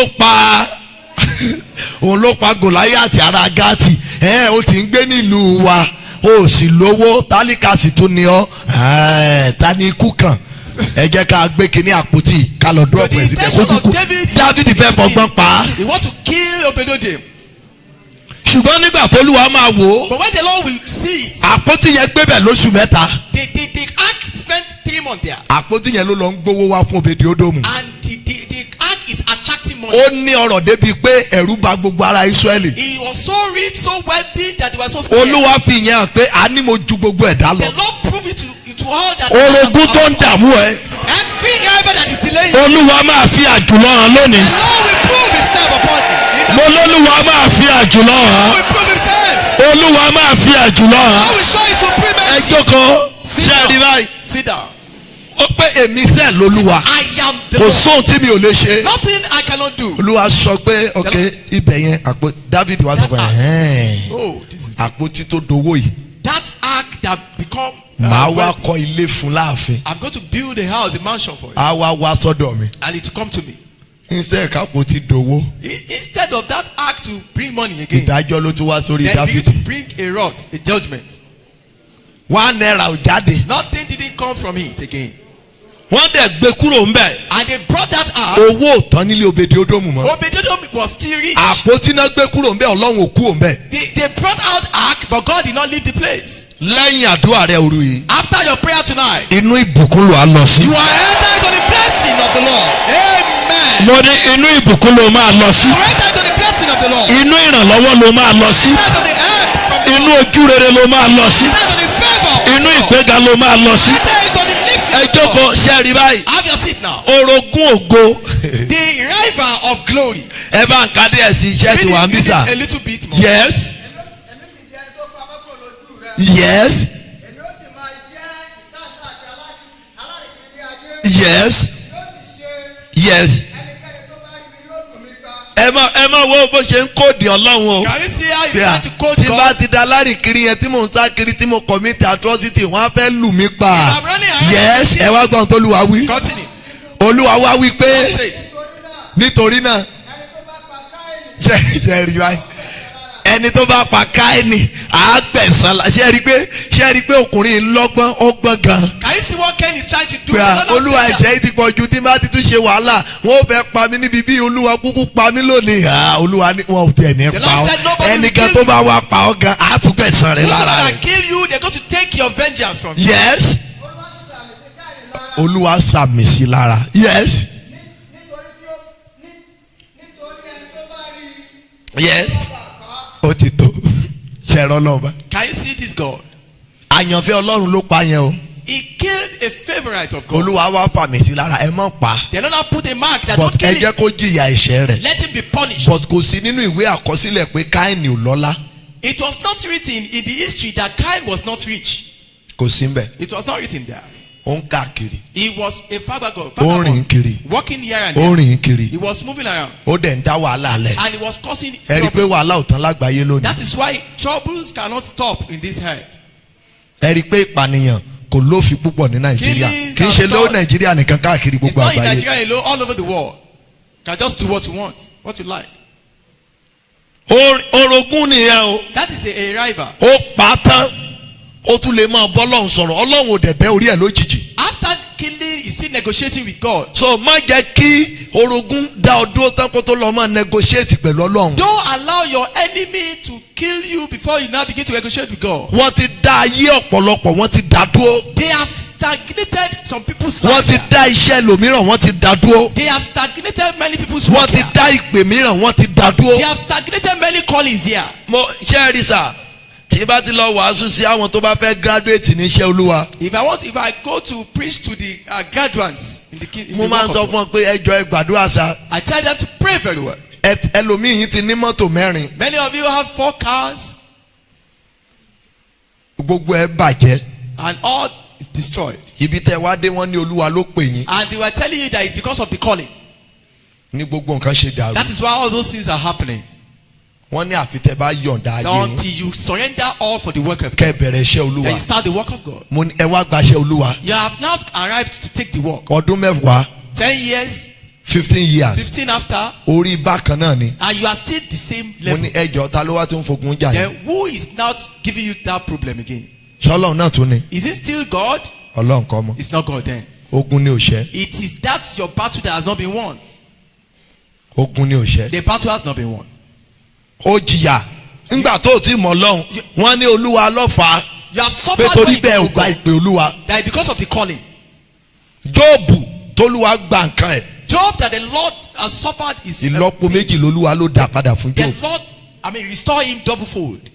ló pa Gòláyátì ara Gáàtì. ó ti ń gbé nílùú wa ó sì lówó tálíkà sì tún ní ọ ta ni ikú kan ẹ jẹ́ ká gbé kíní àpótí ká lọ drop ẹ̀ síbẹ̀ kó kúkú dávidi fẹ́ fọgbọ́n pa á. He want to kill Obededom. ṣùgbọ́n nígbà tó lùwà máa wò ó. But when the Lord will see it, àpótí yẹn gbébẹ̀ lóṣù mẹ́ta. the ark spent 3 months there. àpótí yẹn ló lọ ń gbowó wá fún Obediodomu. And the ark is attracting money. ó ní ọrọ̀ débi pé ẹ̀rù bà gbogbo ara Ísírẹ́lì. He was so rich, so wealthy that they were so scared. olúwa fi yẹn hàn pé a ní mo ju gbogbo ẹ̀dá The lọ. Lord proved it to all that. orogún tó ń dààmú ẹ. Every driver that is delaying. olúwa máa fi àjùlọ hàn lónìí. The Lord will prove himself upon him. mo lólúwa máa fi àjùlọ The hàn. Lord will prove himself. olúwa máa fi àjùlọ The hàn. Lord will show his ẹ supremacy. jókòó Sit ṣe rí down. báyìí. Sit down. ó pé èmi sẹ́ẹ̀ lolúwa. I am the kò Lord. sóhun tí mi ò lè ṣe. Nothing I cannot do. olúwa sọ pé ok ibẹ̀ yẹn àpò David wá sọ pé Oh, this is àpótí tó dowó yìí. that ark that become. màá wá wealthy. kọ́ ilé fún láàfin. I'm going to build a house, a mansion for you, á wá sọ́dọ̀ mi. and it will come to me. iṣẹ́ ìkápò ti dowó. Instead of that ark to bring money again, ìdájọ́ ló tún wá sórí then begin to Dáfídì. bring a wrath, a judgment. $1 ò jáde. Nothing didn't come from it again. wọ́n dẹ̀ gbé kúrò ńbẹ̀. And they brought that ark. owó ò tán nílé Obediodomu mọ́. Obededom was still rich. àpótí náà gbé kúrò ńbẹ̀ ọlọ́run ò kú ńbẹ̀. They brought out ark, but God did not leave the place. lẹ́yìn àdúrà rẹ̀ òru yìí. After your prayer tonight, inú ìbùkún ló á lọ sí. you are entered to the blessing of the Lord. Amen. mo ní inú ìbùkún ló máa lọ sí. You are entered to the blessing of the Lord. inú ìrànlọ́wọ́ ló máa lọ sí. Entered to the help from the inú Lord. ojú rere ló máa lọ sí. Entered to the favor of the inú Lord. ìgbéga ló máa lọ sí. Entered to the lifting ẹ of the Lord. jókòó ṣe rí báyìí. Have your seat now. orogún ògo. The river of glory. ẹ bá ń ka díẹ̀ sí iṣẹ́ tí wàá ń bí sà. A little bit more. yes. yes. yes. yes. ẹ má wo bó ṣe ń kóòdì ọlọ́run o. Can you see how he's trying to quote tí bá God? ti da lárìnkiri yẹn tí mò ń sá kiri tí mo commit atrocity wọ́n á fẹ́ lù mí pa. I'm running around. yes ẹ wá gbọ́n tó Olúwa wí. Continue. Olúwa wá wí God pé says, nítorí náà ṣe rí báyìí ẹni tó bá pa Káínì àágbẹ̀sán la ṣe rí pé ọkùnrin lọ́gbọ́n ó gbọ́n gan. can you see what Cain is trying to do? pé The Lord Olúwa said that. ẹ̀ṣẹ̀ yìí ti pọ̀ ju tí bá ti tún ṣe wàhálà wọn ò fẹ́ pa mí níbi bí Olúwa kúkú pa mí lónìí. Olúwa ní wọn ò tiẹ̀ ní The pa Lord ọ́ said nobody will ẹnìkan kill tó you. bá wá pa ọ́ gan àtúgbẹ̀sán rẹ̀ Whosoever lára that rẹ̀. kill you, they're going to take your vengeance from you. yes. Olúwa sàmì sí lára. yes. yes. ó ti tó ṣẹ̀rọ lọ́ba. Can you see this God? àyànfẹ́ Ọlọ́run ló pa yẹn o. He killed a favorite of God. Olúwa wá fàmì sí lára ẹ mọ̀ pa. They don't put a mark that but don't ẹ kill jẹ́ him. kó jìyà ẹ̀ṣẹ̀ rẹ̀. Let him be punished. but kò sí nínú ìwé àkọsílẹ̀ pé Káínì ò lọ́lá. It was not written in the history that Cain was not rich. kò sí mbẹ̀. It was not written there. ó ń káàkiri. He was a vagabond, ó ń rìn kiri. walking here and ó ń there. rìn kiri. He was moving around ó dẹ̀ ń dá wàhálà lẹ̀. and he was causing ẹ rí i pé trouble. wàhálà ò tán lágbàáyé lónìí. That is why troubles cannot stop in this earth. ẹ rí i pé ìpànìyàn kò lófin púpọ̀ ní Nàìjíríà. Killings kì í ṣe and ló thoughts. Nàìjíríà nìkan káàkiri It's gbogbo not in àgbáyé. Nigeria alone, all over the world. You can just do what you want, what you like. orogún nìyẹn o. That is a rival. ó pa á tán ó tún lè máa bọ́ Ọlọ́run sọ̀rọ̀ Ọlọ́run ò dẹ̀ bẹ́ orí ẹ̀ lójijì. After killing, he's still negotiating with God. so má jẹ́ kí orogún dá ọ dúró tán kó tó lọ máa negotiate pẹ̀lú Ọlọ́run. Don't allow your enemy to kill you before you now begin to negotiate with God. wọ́n ti dá ayé ọ̀pọ̀lọpọ̀ wọ́n ti dá dúró. They have stagnated some people's wọ́n ti life. dá iṣẹ́ lòmíràn wọ́n ti dá dúró. They have stagnated many people's wọ́n work ti here. dá ìpè mìíràn wọ́n ti dá dúró. They have stagnated many callings here. mo ṣe é rí sà tí bá ti lọ wàásù sí àwọn tó bá fẹ́ graduate ní iṣẹ́ olúwa. If I go to preach to the graduates in the mo máa ń sọ fún ọ pé ẹ jọ̀ọ́ ẹ gbàdúrà sà. I tell them to pray very well. ẹlòmíì yìí ti ní mọ́tò mẹ́rin. Many of you have 4 cars gbogbo ẹ bàjẹ́. and all is destroyed. ibi tẹ wá dé wọn ní olúwa ló pè yín. And they were telling you that it's because of the calling. ní gbogbo nǹkan ṣe dàrú. That is why all those things are happening. wọ́n ní àfi tẹ bá yọ̀ǹda So ayé until yín. you surrender all for the work of kẹ́ God, bẹ̀rẹ̀ iṣẹ́ then olúwa. you start the work of God. mo ní ẹ wá gbaṣẹ́ olúwa. You have now arrived to take the work. ọdún mẹ́wàá 10 years, 15 years 15 after, orí bákan náà ni. and you are still the same mo level. ní ẹjọ́ ta ló wá tí ń fogun jà yẹn. Then who is not giving you that problem again? sọlọ́run náà tún ni. Is it still God? ọlọ́run kọ́ mọ́. It's not God then. ogun ni òṣẹ́. It is that your battle that has not been won. ogun ni òṣẹ́. The battle has not been won. ó jìyà nígbà tó ti mọ̀ lọ́hùn wọ́n ní olúwa lọ́fà You have pé suffered torí when you bẹ́ẹ̀ ò don't gba know ìpè olúwa. that is because of the calling. jóòbù tólúwa gba nǹkan ẹ̀ Job that the Lord has suffered is ìlọ́po méjì lolúwa ló dá padà fún the jóòbù. Lord, restore him double fold.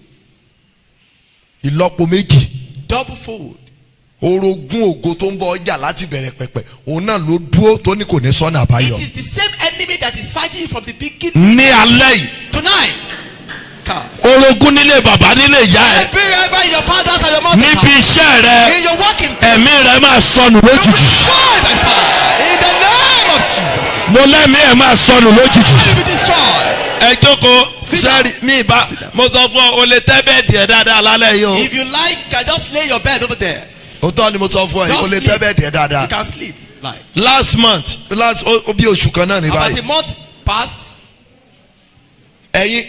ìlọ́po méjì. Double fold. orogún ògo tó ń bọ ọjà láti bẹ̀rẹ̀ pẹ̀pẹ̀ òun náà ló dúró tó ní kò ní sọ́nà It àbáyọ. is the same enemy that is fighting you from the beginning. ní alẹ́ yìí Tonight, God. orogún nílé bàbá nílé ìyá ẹ̀ Wherever in your father's and your mother's níbi house, iṣẹ́ rẹ in your working place, ẹ̀mí rẹ máa sọnù you will lójijì. destroy by fire. In the name of Jesus, mo lẹ́mí ẹ̀ máa sọnù lójijì. you will be destroyed. ẹ jókòó Sit down. sẹ́ẹ̀rì mi ìbá Sit down. mo sọ fún ọ o lè tẹ́ bẹ́ẹ̀ díẹ̀ dáadáa lálẹ́ yìí o. If you like, you can just lay your bed over there. òótọ́ ni mo sọ fún ọ yìí o Just lè sleep. tẹ́ bẹ́ẹ̀ díẹ̀ You dáadáa. can sleep. Like last month bí oṣù kan náà ní about báyìí. a month passed. ẹ̀yin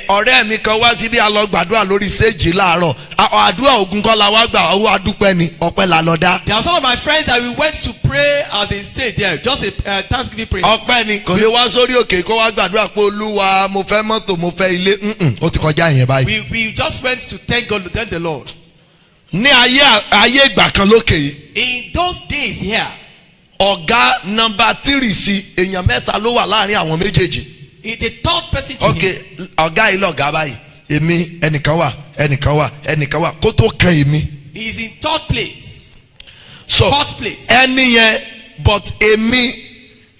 ọ̀rẹ́ mi kan wá síbí a lọ gbàdúrà lórí séèjì láàárọ̀ àdúrà ògùn kọ́ la wá gbà owó adúpẹ́ ni ọpẹ́ la lọ dá. There are some of my friends that we went to pray at the stage there, just a Thanksgiving prayer. ọpẹ́ ni kò lè wá sórí òkè kó wá gbàdúrà pé olúwa mo fẹ́ mọ́tò mo fẹ́ ilé ó ti kọjá yẹn báyìí. We just went to thank God, thank the Lord. ní ayé ìgbà kan lókè yìí In those days here, ọ̀gá nọ́mbà 3 sí èèyàn mẹ́ta ló wà láàrin àwọn méjèèjì. the third person to ok him, ọ̀gá yìí lọ̀gá báyìí èmi ẹnìkan wà kó tó kan èmi. he is in third place, so fourth place. ẹni yẹn but èmi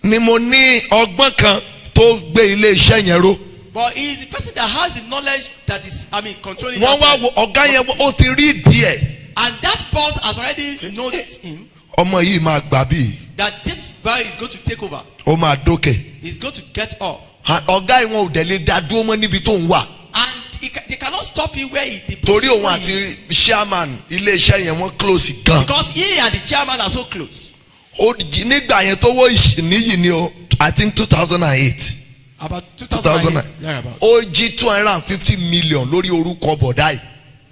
ni mo ní ọgbọ́n kan tó gbé ilé iṣẹ́ yẹn ró. But he is the person that has the knowledge that is, controlling. wọ́n wá wo ọ̀gá yẹn ó ti rí díẹ̀. And that boss has already noticed him ọmọ yìí máa gbà bíi that this boy is going to take over. ó máa dókè. He's going to get up. ọ̀gá yìí wọn ò dẹ̀ lè dá dúró mọ́ níbi tó ń wà. And they cannot stop him where the torí òun where he àti is. chairman ilé iṣẹ́ yẹn wọ́n close gan. Because he and the chairman are so close. nígbà yẹn tó wó níyì ni o I think 2008. About 2008. Yeah, about. ó jí 250 million lórí orúkọ bọ̀dá yìí.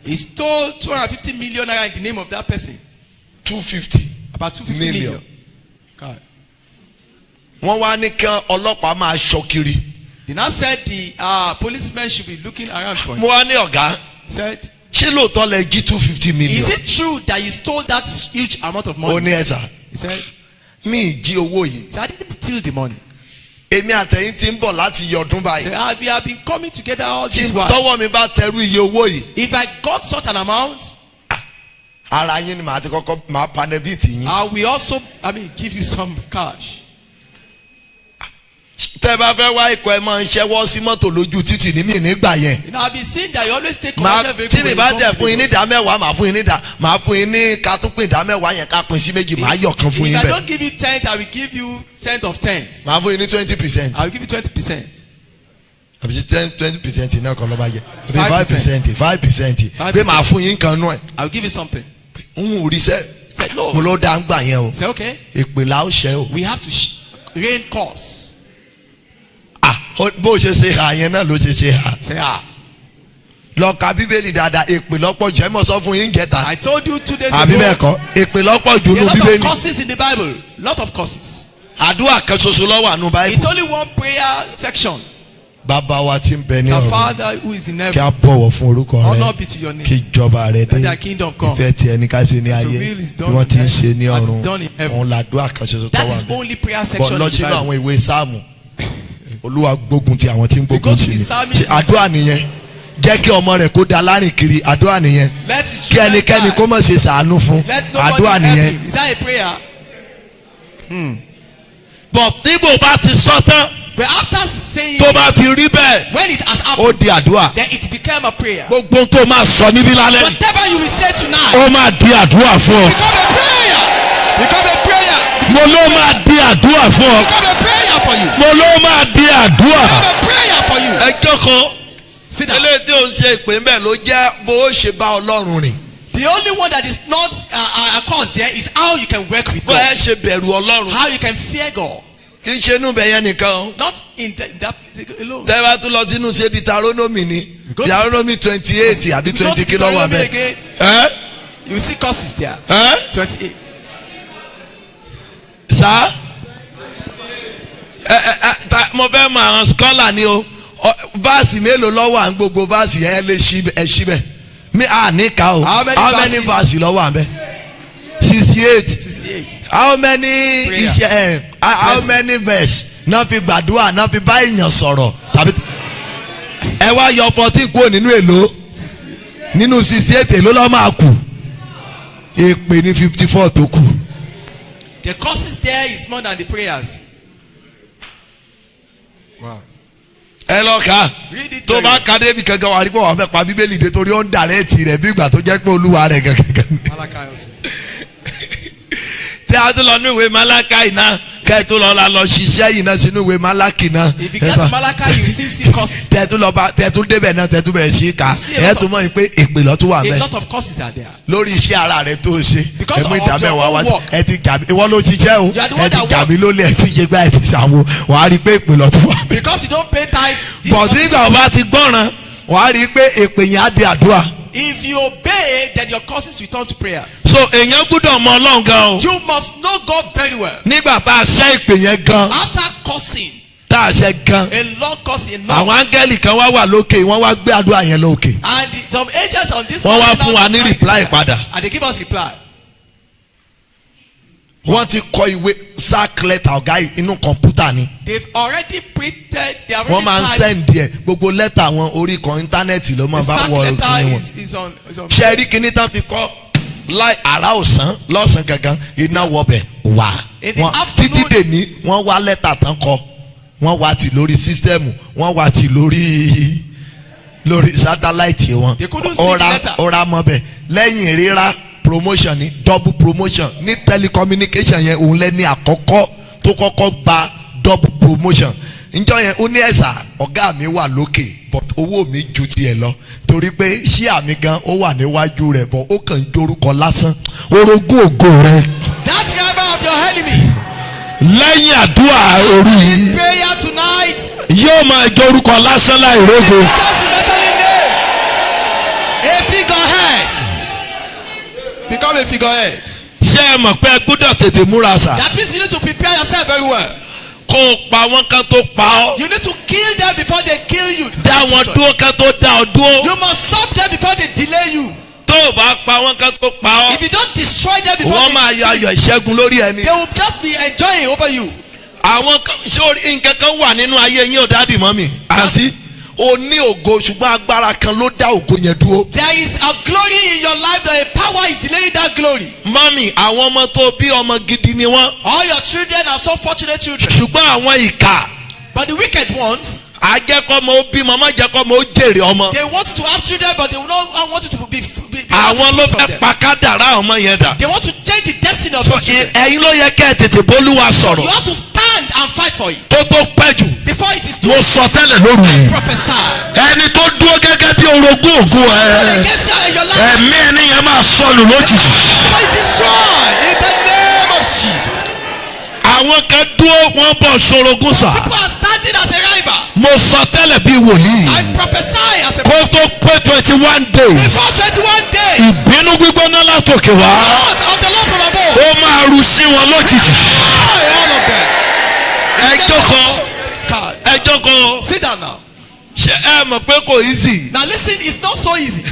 He stole 250 million naira in the name of that person. 250 About 250 million. God. wọ́n wá ní kí ọlọ́pàá máa ṣọ́ kiri. They now said the policemen should be looking around for him. mo wá ní ọ̀gá He said, ṣé lóòótọ́ lẹ jí 250 million. is it true that you stole that huge amount of money? ó ní ẹ̀sà He said, mi ì jí owó yìí. I didn't steal the money. èmi àtẹ̀yìn ti ń bọ̀ láti iye ọdún He báyìí. said, we have been coming together all tí this while. tọwọ́ mi bá tẹrú iye owó yìí. If I got such an amount, ara yín ni màá ti kọ́kọ́ máa panẹ́bìtì yín. I will also, give you some cash. tẹ́ bá fẹ́ wá ikọ̀ ẹ máa ń ṣẹ́wọ́ sí mọ́tò lójú títì ní mi nígbà yẹn. You know, I've been seeing that you always take máa commercial vehicle. tí mi when bá you tẹ̀ come to fún yín ní Lagos. ìdá mẹ́wàá màá fún yín ní ká tún pín ìdá mẹ́wàá yẹn ká pín sí méjì màá yọ̀ kan fún If yín I bẹ́ẹ̀. don't give you 10th, I will give you 10th of 10th. màá fún yín ní 20%. I will give you 20%. àbí sí 20% náà kan ló bá yẹ. 5%. 5% pé màá fún yín kan náà. I will give you something. n ò rí sẹ́ Said no. mo ló dá ń gbà yẹn o. Say okay. èpè là ó ṣẹ́ o. We have to rain course. bó ṣe ṣe hà yẹn náà ló ṣe hà. Say lọ ka bíbélì dáadáa èpè lọ́pọ̀ jù ẹ mọ̀ sọ fún yín jẹta. I told you 2 days àbí ago. bẹ́ẹ̀ kọ́ èpè lọ́pọ̀ jù There nù are a lot of bíbélì. curses in the Bible. Lot of curses. àdúrà kan ṣoṣo lọ́wọ́ àánú báyìí. It's only one prayer section. bàbá wa tí ń bẹ ní It's our ọ̀run, Father who is in kí heaven. a bọ̀wọ̀ fún orúkọ Honor rẹ, be to your name. kí ìjọba rẹ Let dé, thy kingdom come. ìfẹ́ tiẹ̀ ní ká ṣe ní That ayé your will is bí done wọ́n ti ń in ṣe ní heaven as ọ̀run. it's done in heaven. Òun làdúrà kan ṣoṣo tó That wà is bẹ́ẹ̀. only prayer Bọ̀ section lọ in the sínú Bible. àwọn ìwé sáàmù, Olúwa gbógun ti àwọn tí ń go gbógun to ti the ni. psalmist. Ṣé àdúrà nìyẹn? Jẹ́ kí ọmọ rẹ̀ kó da lárìn kiri, àdúrà nìyẹn. Let his Kí children ẹnikẹ́ni die. kó má ṣe ṣàánú fún, Let àdúrà nobody help nìyẹn. him. Is that a prayer? But nígbò bá ti sọ tán But after saying tó it, bá fi rí bẹ́ẹ̀ when it has Ó happened, di àdúrà. then it became a prayer. gbogbo ohun tó máa sọ níbí lálẹ́ yìí, Whatever you will say tonight, ó máa di àdúrà fún ọ. become a prayer. Become a prayer. Mo ló máa di àdúrà fún ọ. Become a prayer for you. Mo ló máa di àdúrà. Become a prayer for you. Ẹjọ́ kan Sit down. eléyìí tí ó ń ṣe ìpè ń bẹ̀ ló jẹ́ Bó o ṣe bá Ọlọ́run rìn, The only one that is not a cause there is how you can work with bó ẹ God. ṣe bẹ̀rù Ọlọ́run. How you can fear God. Kì í ṣe inú bẹ̀ yẹn nìkan o. Not in that particular alone. Tẹ́ bá tún lọ sínú ṣé Deuteronomy ni, Go to- Deuteronomy 28 àbí If you go 20 to kí ló wà Deuteronomy bẹ́ẹ̀. again, ẹ́ you will see causes there. ẹ́ 28. Sá mo fẹ́ mọ àwọn scholar ni o. Báàsì mélòó ló wà ní gbogbo báàsì yẹn lè ṣí bẹ̀. Mi à ní ká o. How many verses? báàsì ló wà bẹ́ẹ̀? 68. 68. How many Prayer. how Verse. many verse náà fi gbàdúrà náà fi bá èèyàn sọ̀rọ̀ tàbí ẹ wá yọ 14 kúrò nínú èlò 68. nínú 68 èlò ló máa kù èpè ní 54 tó kù. The causes there is more than the prayers. ẹ lọ kà á Read it. tó very bá well. ka débi kankan wà á rí pé wàá fẹ́ pa bíbélì dé torí ó ń dàrẹ́ẹ̀tì rẹ̀ bí ìgbà tó jẹ́ pé olúwa rẹ̀ kankan. Malachi also. tí a tún lọ ní ìwé Málákì náà ká ẹ tó lọ la lọ ṣiṣẹ́ yìí náà sínú ìwé Málákì náà. If you get to Malachi, you still see causes. tẹ tún lọ bá tẹ tún débẹ̀ náà tẹ tún bẹ̀rẹ̀ sí í kà You see a ẹ lot tún of mọ̀ pé èpè lọ́tún wà A bẹ́ẹ̀ lot of causes are there. lórí iṣẹ́ ara rẹ̀ tó o ṣe Because ẹ mú of ìdámẹ́wàá your wá own work. ẹ ti jà mí ìwọ ló ṣiṣẹ́ o You are the one ẹ ti that jà work. mí lólè ẹ ti ṣe gbá ẹ ti ṣàwo wàá rí i pé èpè lọ́tún wà bẹ́ẹ̀. Because you don't pay tithes. these bọ̀ causes- nígbà wọ́n bá ti gbọ́ràn wàá rí i pé èpè yẹn á di àdúrà. If you obey, then your causes will turn to prayers. so èèyàn gbúdọ̀ mọ Ọlọ́run gan o. You must know God very well. nígbà tá a ṣẹ́ ìpè yẹn gan After cursing, tá a ṣẹ́ gan a long curse enough. àwọn áńgẹ́lì kan wá wà lókè wọ́n wá gbé àdúrà yẹn lókè. And some angels on this Wọ́n wá mountain fún now wa ní reply reply prayer. padà. And they give us reply. wọ́n ti kọ ìwé sack letter ọ̀gá yìí inú kọ̀ǹpútà ni. They've already printed. They have wọ́n máa ń already typed. send ẹ̀ gbogbo lẹ́tà wọn orí kan íńtánẹ́ẹ̀tì ló máa The bá sack wọ letter ìpínlẹ̀ wọn. is on. ṣe rí kíní tán fi kọ́ láì àrà òsán lọ́sàn gangan iná wọbẹ̀ wà. In the Wọ́n- afternoon- títí dèní wọ́n wá lẹ́tà tán kọ wọ́n wá tì lórí sísítẹ́ẹ̀mù wọ́n wá tì lórí sátáláìtì wọn. They couldn't see the letter. ọ̀rá mọ́bẹ̀ lẹ́yìn rírà promotion ní double promotion ní telecommunication yẹn òun lẹ́ni àkọ́kọ́ tó kọ́kọ́ gba double promotion njọ́ yẹn ó ní ẹ̀sà ọ̀gá mi wà lókè but owó mi ju tiẹ̀ lọ torí pé ṣí àmì gan ó wà níwájú rẹ̀ but ó kàn ń dorúkọ lásán orogún ògo rẹ̀. That driver of your enemy. lẹ́yìn àdúrà òru yìí Prayer tonight. yóò máa jorúkọ lásán láì rógo. Just be mentioning name. A figurehead. Become a figurehead. ṣé ẹ mọ̀ pé ẹ gbúdọ̀ tètè múra sà. That means you need to prepare yourself very well. kó o pa wọ́n kan tó pa ọ́. You need to kill them before they kill you. dá wọn dúró kan tó dá ọ dúró. You must stop them before they delay you. tó o bá pa wọ́n kan tó pa ọ́. If you don't destroy them before wọ́n they máa yọ kill you, ayọ̀ ìṣẹ́gun lórí ẹni. they will just be enjoying over you. àwọn sórí nǹkan kan wà nínú ayé yín ò dádì mọ́ mi. àǹtí o ní ògo ṣùgbọ́n agbára kan ló dá ògo yẹn dúró. There is a glory in your life, that a power is delaying that glory. mọ́mì àwọn ọmọ tó bí ọmọ gidi ni wọ́n. All your children are so fortunate children. ṣùgbọ́n àwọn ìkà But the wicked ones, ajẹ́kọ́mọ ó bímọ má jẹ́kọ́mọ ó jèrè ọmọ. they want to have children, but they will not want you to be àwọn ló from fẹ́ them. pa kádàrá ọmọ yẹn dà. They want to change the destiny of so those children. ẹ̀yin ló yẹ kẹ́ ẹ tètè bólúwa You sọ̀rọ̀ have to stand and fight for it kó tó pẹ́ jù. before it is too mo sọ tẹ́lẹ̀ lóru yìí. prophesy. ẹni tó dúró gẹ́gẹ́ bí orogún ògùn ẹ̀ Against your life, ẹ̀mí ẹni yẹn máa sọnù lójijì. fight destroy in the name of Jesus. àwọn kan dúró wọ́n bọ̀ sorogún sà. People are standing as a rival. mo sọ tẹ́lẹ̀ bí wòlíì. I prophesy as a kó tó pé 21 days. before 21 days. ìbínú gbígbóná látòkè wá. Out of the Lord from above. ó máa ru sí wọn lójijì. All of them. ẹjọ́ kan God. ẹjọ́ kan Sit down now. ṣé ẹ mọ̀ pé kò easy. Now listen, it's not so easy.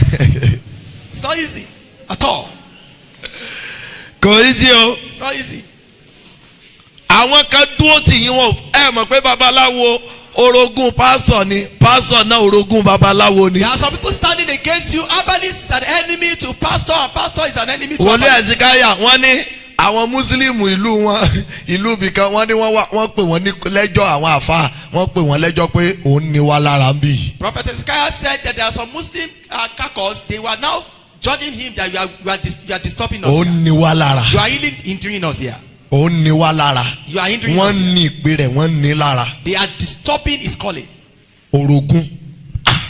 It's not easy at all. Kò easy o. It's not easy. Àwọn kan dúró tì yín wọn ẹ mọ̀ pé babaláwo orogún pásọ̀ ni pásọ̀ náà orogún babaláwo ni. There are some people standing against you. Herbalist is an enemy to pastor, and pastor is an enemy to Wọlé herbalist. Ẹ̀sìkáyà wọ́n ní àwọn mùsùlùmí ìlú wọn ìlú bìkan wọ́n ní wọ́n pè wọ́n ní lẹ́jọ́ àwọn àfa wọ́n pè wọ́n lẹ́jọ́ pé òun ní wa lára ń bì. Prophet Ezekiel said that there are some Muslim caucus. They were now judging him that you are disturbing us. òun ní wa lára. You are hindering us here. òun ní wa lára. You are hindering wọ́n us here. ní ìpè rẹ̀ wọ́n ní lára. They are disturbing his calling. orogún.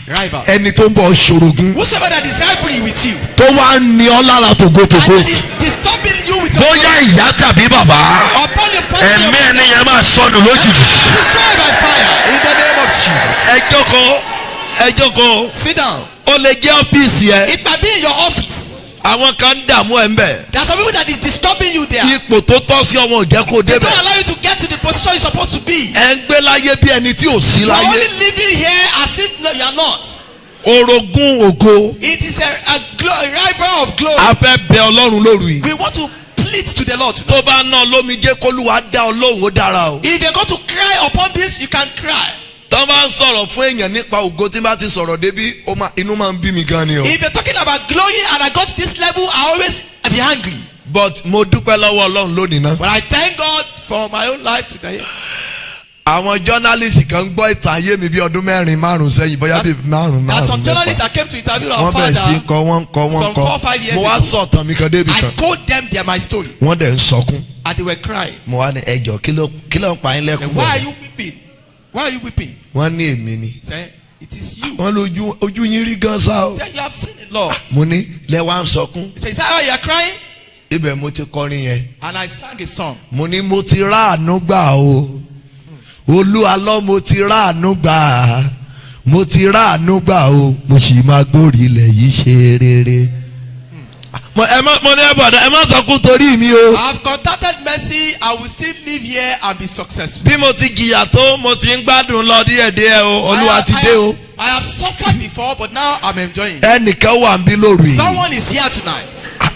Rivals. ẹni tó ń bọ̀ ṣorogún. Whosoever that is rivalry with you. tó wá ń ní ọ lára tògótògó. And it is disturbing you with your bóyá ìyá tàbí bàbá upon your family. ẹ̀mí ẹni yẹn máa sọnù lójijì. Destroy by fire in the name of Jesus. Ẹ jókòó. Sit down. Ó lè jẹ́ ọ́fíìsì ẹ. It might be in your office. Àwọn kan ń dààmú ẹ̀ ń bẹ̀. There are some people that is disturbing you there. Ipò tó tọ́ sí ọmọ ò jẹ́ kó They débẹ̀. don't allow you to get to the position you're supposed to be. Ẹ ń gbé láyé bí ẹni tí ò sí You are láyé. only living here as if no, you are not. Orogún ògo. It is a rival of glory. A fẹ́ bẹ Ọlọ́run lóru yìí. We want to plead to the Lord tonight. Tó bá ná lómi jẹ́ kólúwa dá ọ lóhùn ó dára o. If you're going to cry upon this, you can cry. tọ́ bá ń sọ̀rọ̀ fún èèyàn nípa ògo tí bá ti sọ̀rọ̀ débí inú máa ń bí mi gan ni o. If you're talking about glory and I got to this level, I always be angry. but mo dúpẹ́ lọ́wọ́ Ọlọ́run lónìí náà. But I thank God for my own life today. àwọn journalist kan gbọ́ ìtàn ayé mi bí ọdún mẹ́rin márùn sẹ́yìn bóyá bí márùn That some mẹ́fà. journalists that came to interview our wọ́n bẹ̀rẹ̀ sí father, kọ́ wọ́n kọ́ some 4-5 years mo wá ago, sọ̀tàn mi kan débi I kan. told them they are my story. wọ́n dẹ̀ ń sọkún. And they were crying. mo wá ní ẹjọ́ kí ló ń pa yín lẹ́kún. Then why are you weeping? Why are you weeping? wọ́n ní èmi ni. Say, it is you. wọ́n lójú ojú yín rí gan sá o. Say, you have seen a lot. mo ní lẹ́wà ń sọkún. He said, is that why you are crying? ibẹ̀ mo ti kọrin yẹn. And I sang a song. mo ní mo ti ráàánú gbà o. Olúwa lọ mo ti ráàánú gbà. mo ti ráàánú gbà o. mo sì máa gbórí ilẹ̀ yìí ṣe rere. Mo ní ẹ̀bọ̀dà ẹ má sọkún torí mi o. I have contacted mercy. I will still live here and be successful. Bí mo ti jìyà tó mo ti ń gbádùn lọ díẹ̀díẹ̀ o. Olúwa ti dé o. I have suffered before, but now I'm enjoying. ẹnìkan wà ń bí lóru yìí. Someone is here tonight.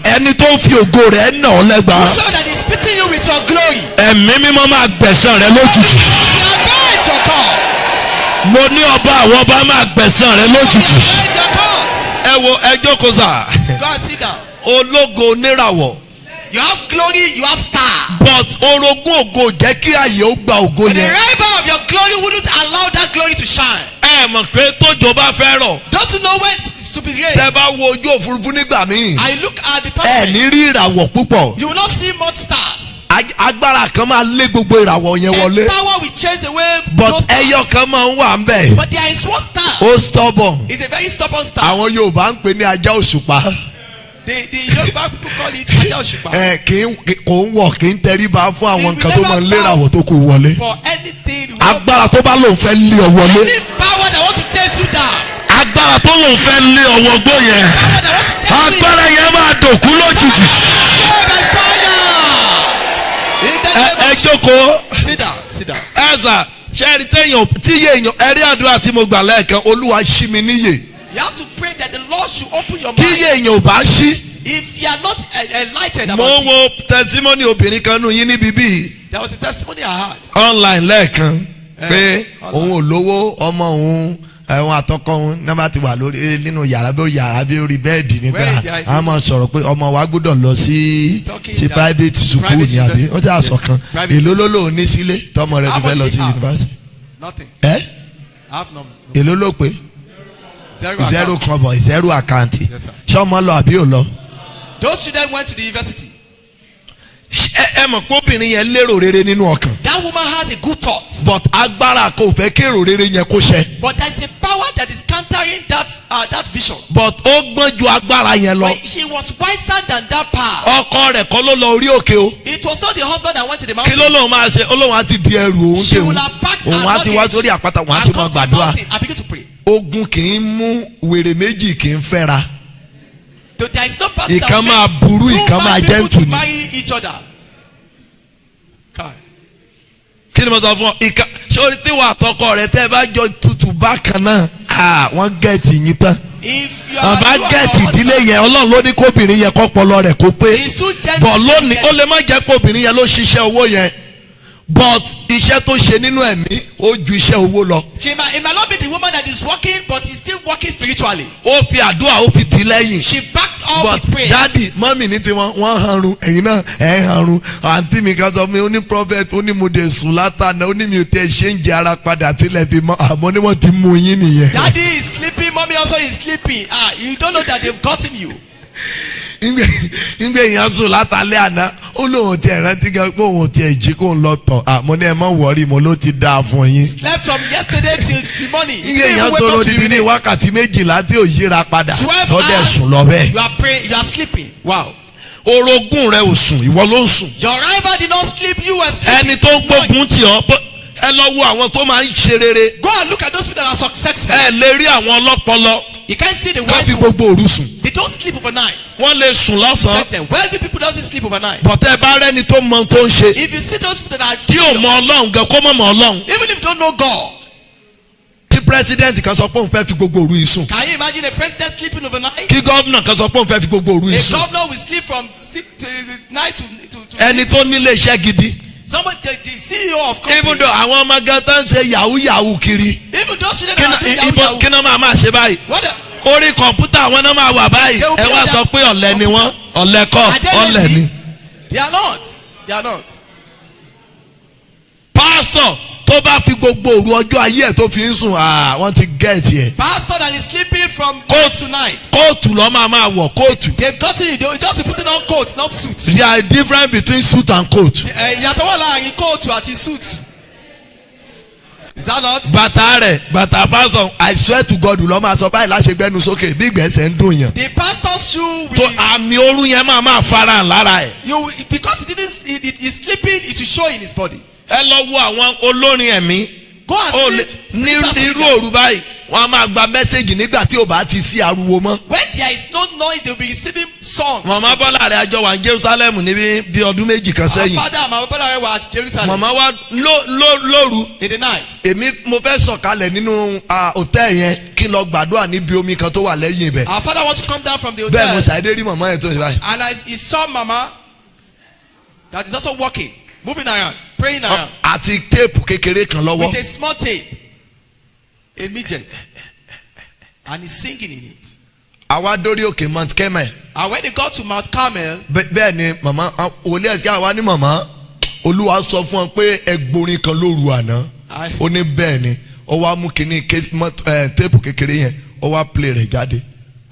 ẹni tó ń fi ògo rẹ̀ nà ọ́ lẹ́gbàá. Whosoever that is beating you with your glory, Ẹ̀mí mímọ́ máa gbẹ̀san rẹ lójijì. you avenge your cause. Mo ní ọba àwọn ọba máa gbẹ̀san rẹ lójijì. Avenge your cause. Ẹ wo ẹ jókòó sà. Go and sit down. ológo oníràwọ̀. You have glory, you have star. but orogún ògo jẹ́ kí àyè ó gba ògo But the yẹn. rival of your glory wouldn't allow that glory to shine. Ẹ mọ̀ pé tójò bá fẹ́ rọ̀. Don't you know when it's to be rain? tẹ́ bá wo ojú òfurufú nígbà míì. I look at the ẹ family. ní rí ìràwọ̀ púpọ̀. You will not see much stars. agbára kan máa lé gbogbo ìràwọ̀ yẹn And wọlé. power will chase away but those stars. ẹyọ kan máa ń wà ń bẹ̀. But there is one star. ó stubborn. It's a very stubborn star. àwọn Yorùbá ń pè ní ajá òṣùpá. The Yoruba people call it Aja Oshupa. kò ń wọ̀ kì í tẹríba fún àwọn He will nǹkan tó máa ń lé never ìràwọ̀ tó kù wọlé. For anything. agbára tó bá lòun fẹ́ lé ọ wọlé. Any power that want to chase you down. Agbára tó lòun fẹ́ lé ọwọ́ gbó yẹn. Power that want to chase you. Agbára yẹn máa dòkú lójijì. Destroy by fire. In the name Ẹ of jókòó. Sit down. Sit down. Ẹ sà ṣe ẹni téèyàn tí yé èèyàn ẹrí àdúrà tí mo gbà lẹ́ẹ̀kan. Olúwa ṣí mi níyè. You have to pray that the Lord should open your tí mind. yé èèyàn ò bá ṣí. If you are not enlightened Mo about it. wo tẹsímọ́nì obìnrin kan nù yín níbí bíi There was a testimony I had. online lẹ́ẹ̀kan pé òun ò lówó ọmọ òun ẹ̀wọ̀n àtọkọ òun náà bá ti wà lórí nínú yàrá bí orí bẹ́ẹ̀dì nígbà a máa sọ̀rọ̀ pé ọmọ wa gbọ́dọ̀ lọ sí private school ní àbí ó jẹ́ àsọ kan èló ló lò ní sílé tọmọ rẹ ti fẹ́ lọ sí yunifásitì. Nothing. ẹ I have no. èló ló pé zero kan bọ̀ zero àkáǹtì Yes, sir. ṣé ọmọ lọ àbí ò lọ. Those children went to the university. ẹ mọ̀ pé obìnrin yẹn lérò rere nínú ọkàn. That woman has a good thought. but agbára kò fẹ́ kérò rere yẹn kó ṣẹ. But there is a power that is countering that vision. but ó gbọ́n ju agbára yẹn lọ. But she was wiser than that power. Ọkọ rẹ̀ kọ́ ló lọ orí òkè o. It was not the husband that went to the Kí mountain. ló lóun máa ṣe? olóhùn á ti di ẹrù òun She ṣe will òun have packed her òun á ti wá sórí àpáta òun á ti mọ gbàdúrà. and begin to pray. ogun kì í mú wèrè méjì kì í fẹ́ra. So there is no battle that ìkan will máa make burú two ìkan máa bad people gentle to ni. marry each other. Kí ni mo sọ fún ọ? sórí tí wàá tọkọ rẹ tẹ́ ẹ bá jọ tutù bákan náà wọ́n gẹ̀ẹ́tì yín tán. If you are bàbá gẹ̀ẹ́tì ìdílé yẹn ọlọ́run ló ní kóbìnrin yẹn kọ́pọlọ rẹ̀ kó pé he's too gentle. bọ̀ lónìí ó lè má jẹ́ kóbìnrin yẹn ló ṣiṣẹ́ owó yẹn but iṣẹ́ tó ṣe nínú ẹ̀mí ó ju iṣẹ́ owó lọ. It might not be the woman that is working, but he's still working spiritually. ó fi àdúrà ó fi tì lẹ́yìn. She backed up but with prayer. dadi mọ́mì ní tiwọn wọ́n hanrun ẹ̀yin náà ẹ̀ hanrun àǹtí mi kan sọ mi ó ní prophet ó ní mo dé sùn látàná ó ní mi ò tẹ ṣe ń jẹ ara padà tilẹ̀ fi mọ́ àmọ́ ní wọ́n ti mú yín nìyẹn. Daddy is sleeping, mommy also is sleeping. You don't know that they've gotten you. Ìgbé èèyàn sùn látàlẹ́ àná ó lóun ti ẹ̀rántí gan pé òun ti ẹ̀jí kó ń lọ tọ̀ àmọ́ ní ẹ má wọrí mo ló ti dáa fún yín. Slept from yesterday till the morning. Ìgbé èèyàn sọ̀rọ̀ odidi ní wákàtí méjìlá tí ò yíra padà 12 lọ́dẹ̀ sùn lọ bẹ́ẹ̀. You are praying, you are sleeping. Wow. Orogún rẹ ò sùn ìwọ ló ń sùn. Your rival did not sleep, you were sleeping. Ẹni tó gbógun tì ọ́ ẹ lọ wo àwọn tó máa ń ṣe rere. Go and look at those people that are successful. Ẹ lè rí àwọn ọlọ́pọlọ. You can't see the Ká wise fi ones. gbogbo òru sùn. They don't sleep overnight. Wọ́n lè sùn lọ́sàn-án. Check them. Wealthy people doesn't sleep overnight. Bọ̀tẹ́ bá rẹ́ni tó mọ tó ń ṣe. If you see those people that are Tí ò mọ serious, Ọlọ́run gan kó mọ̀ mọ̀ Ọlọ́run. even if you don't know God, Kí pírẹsidẹ́ǹtì kan sọ pé òun fẹ́ fi gbogbo òru yìí sùn. can you imagine a president sleeping overnight? Kí gọ́vnà kan sọ pé òun fẹ́ fi gbogbo òru yìí A sùn. governor will sleep from 6 to 9 to Ẹni 6. tó nílé iṣẹ́ gidi. Somebody, the CEO of company. Even though àwọn ọmọ gan tó ń ṣe yahoo yahoo kiri. Even those children that are doing yahoo yahoo. Kí náà máa ṣe báyìí. What the? Orí kọ̀ǹpútà àwọn náà máa wà báyìí. They will Ẹ be wá on sọ their pé ọ̀lẹ ni wọ́n. Ọ̀lẹ kọ́ Are they ọ̀lẹ lazy? ni. They are not. They are not. Pásọ̀ tó bá fi gbogbo òru ọjọ́ ayé ẹ̀ tó fi ń sùn wọ́n ti gẹ̀ẹ́tì ẹ̀. Pastor that is sleeping from day to night. Kóòtù lọ́ máa wọ̀ kóòtù. They've gotten you. They will just be putting on coat, not suit. There are difference between suit and coat. Ìyàtọ̀ wà láàrin coat àti suit. Is that not? Bàtà pásọ̀ I swear to God lọ́ máa sọ báyìí láṣẹ gbẹ́nu sókè bí ìgbésẹ̀ ń dùn yàn. The pastor's shoe tó will. àmì ooru yẹn máa farahàn lára ẹ̀. Because he didn't. He's sleeping. It will show in his body. Ẹ lọ wo àwọn olórin ẹ̀mí. Go and see. Ní irú òru báyìí wọ́n á máa gba mẹ́sẹ̀gì nígbà tí ò bá ti sí ariwo mọ́. When there is no noise, they will be receiving songs. Màmá Bọ́lá rẹ̀ àjọ wà ní Jerusalem níbi bí ọdún méjì kan Our sẹ́yìn. father and my brother were at Jerusalem. Màmá wa lóru. In the night. Mo fẹ́ sọ̀kalẹ̀ nínú hòtẹ́ẹ̀ yẹn kí n lọ gbàdúrà níbi omi kan tó wà lẹ́yìn ibẹ̀. Our father want to come down from the Bẹ́ẹ̀ mo hotel. ṣàdé rí màmá yẹn tó ṣe báyìí. And he saw mama that is also walking, moving around, praying around. Àti téèpù kékeré kan lọ́wọ́. With a small tape. A midget. And he's singing in it. Àwa dórí òkè Mount Carmel. And when they got to Mount Carmel. Bẹ́ẹ̀ ni màmá wòlíì ẹ̀sìká àwa ní màmá Olúwa sọ fún ọ pé ẹgbórin kan lóru àná. Ó ní bẹ́ẹ̀ ni ó wá mú kíní téèpù kékeré yẹn ó wá play rẹ̀ jáde.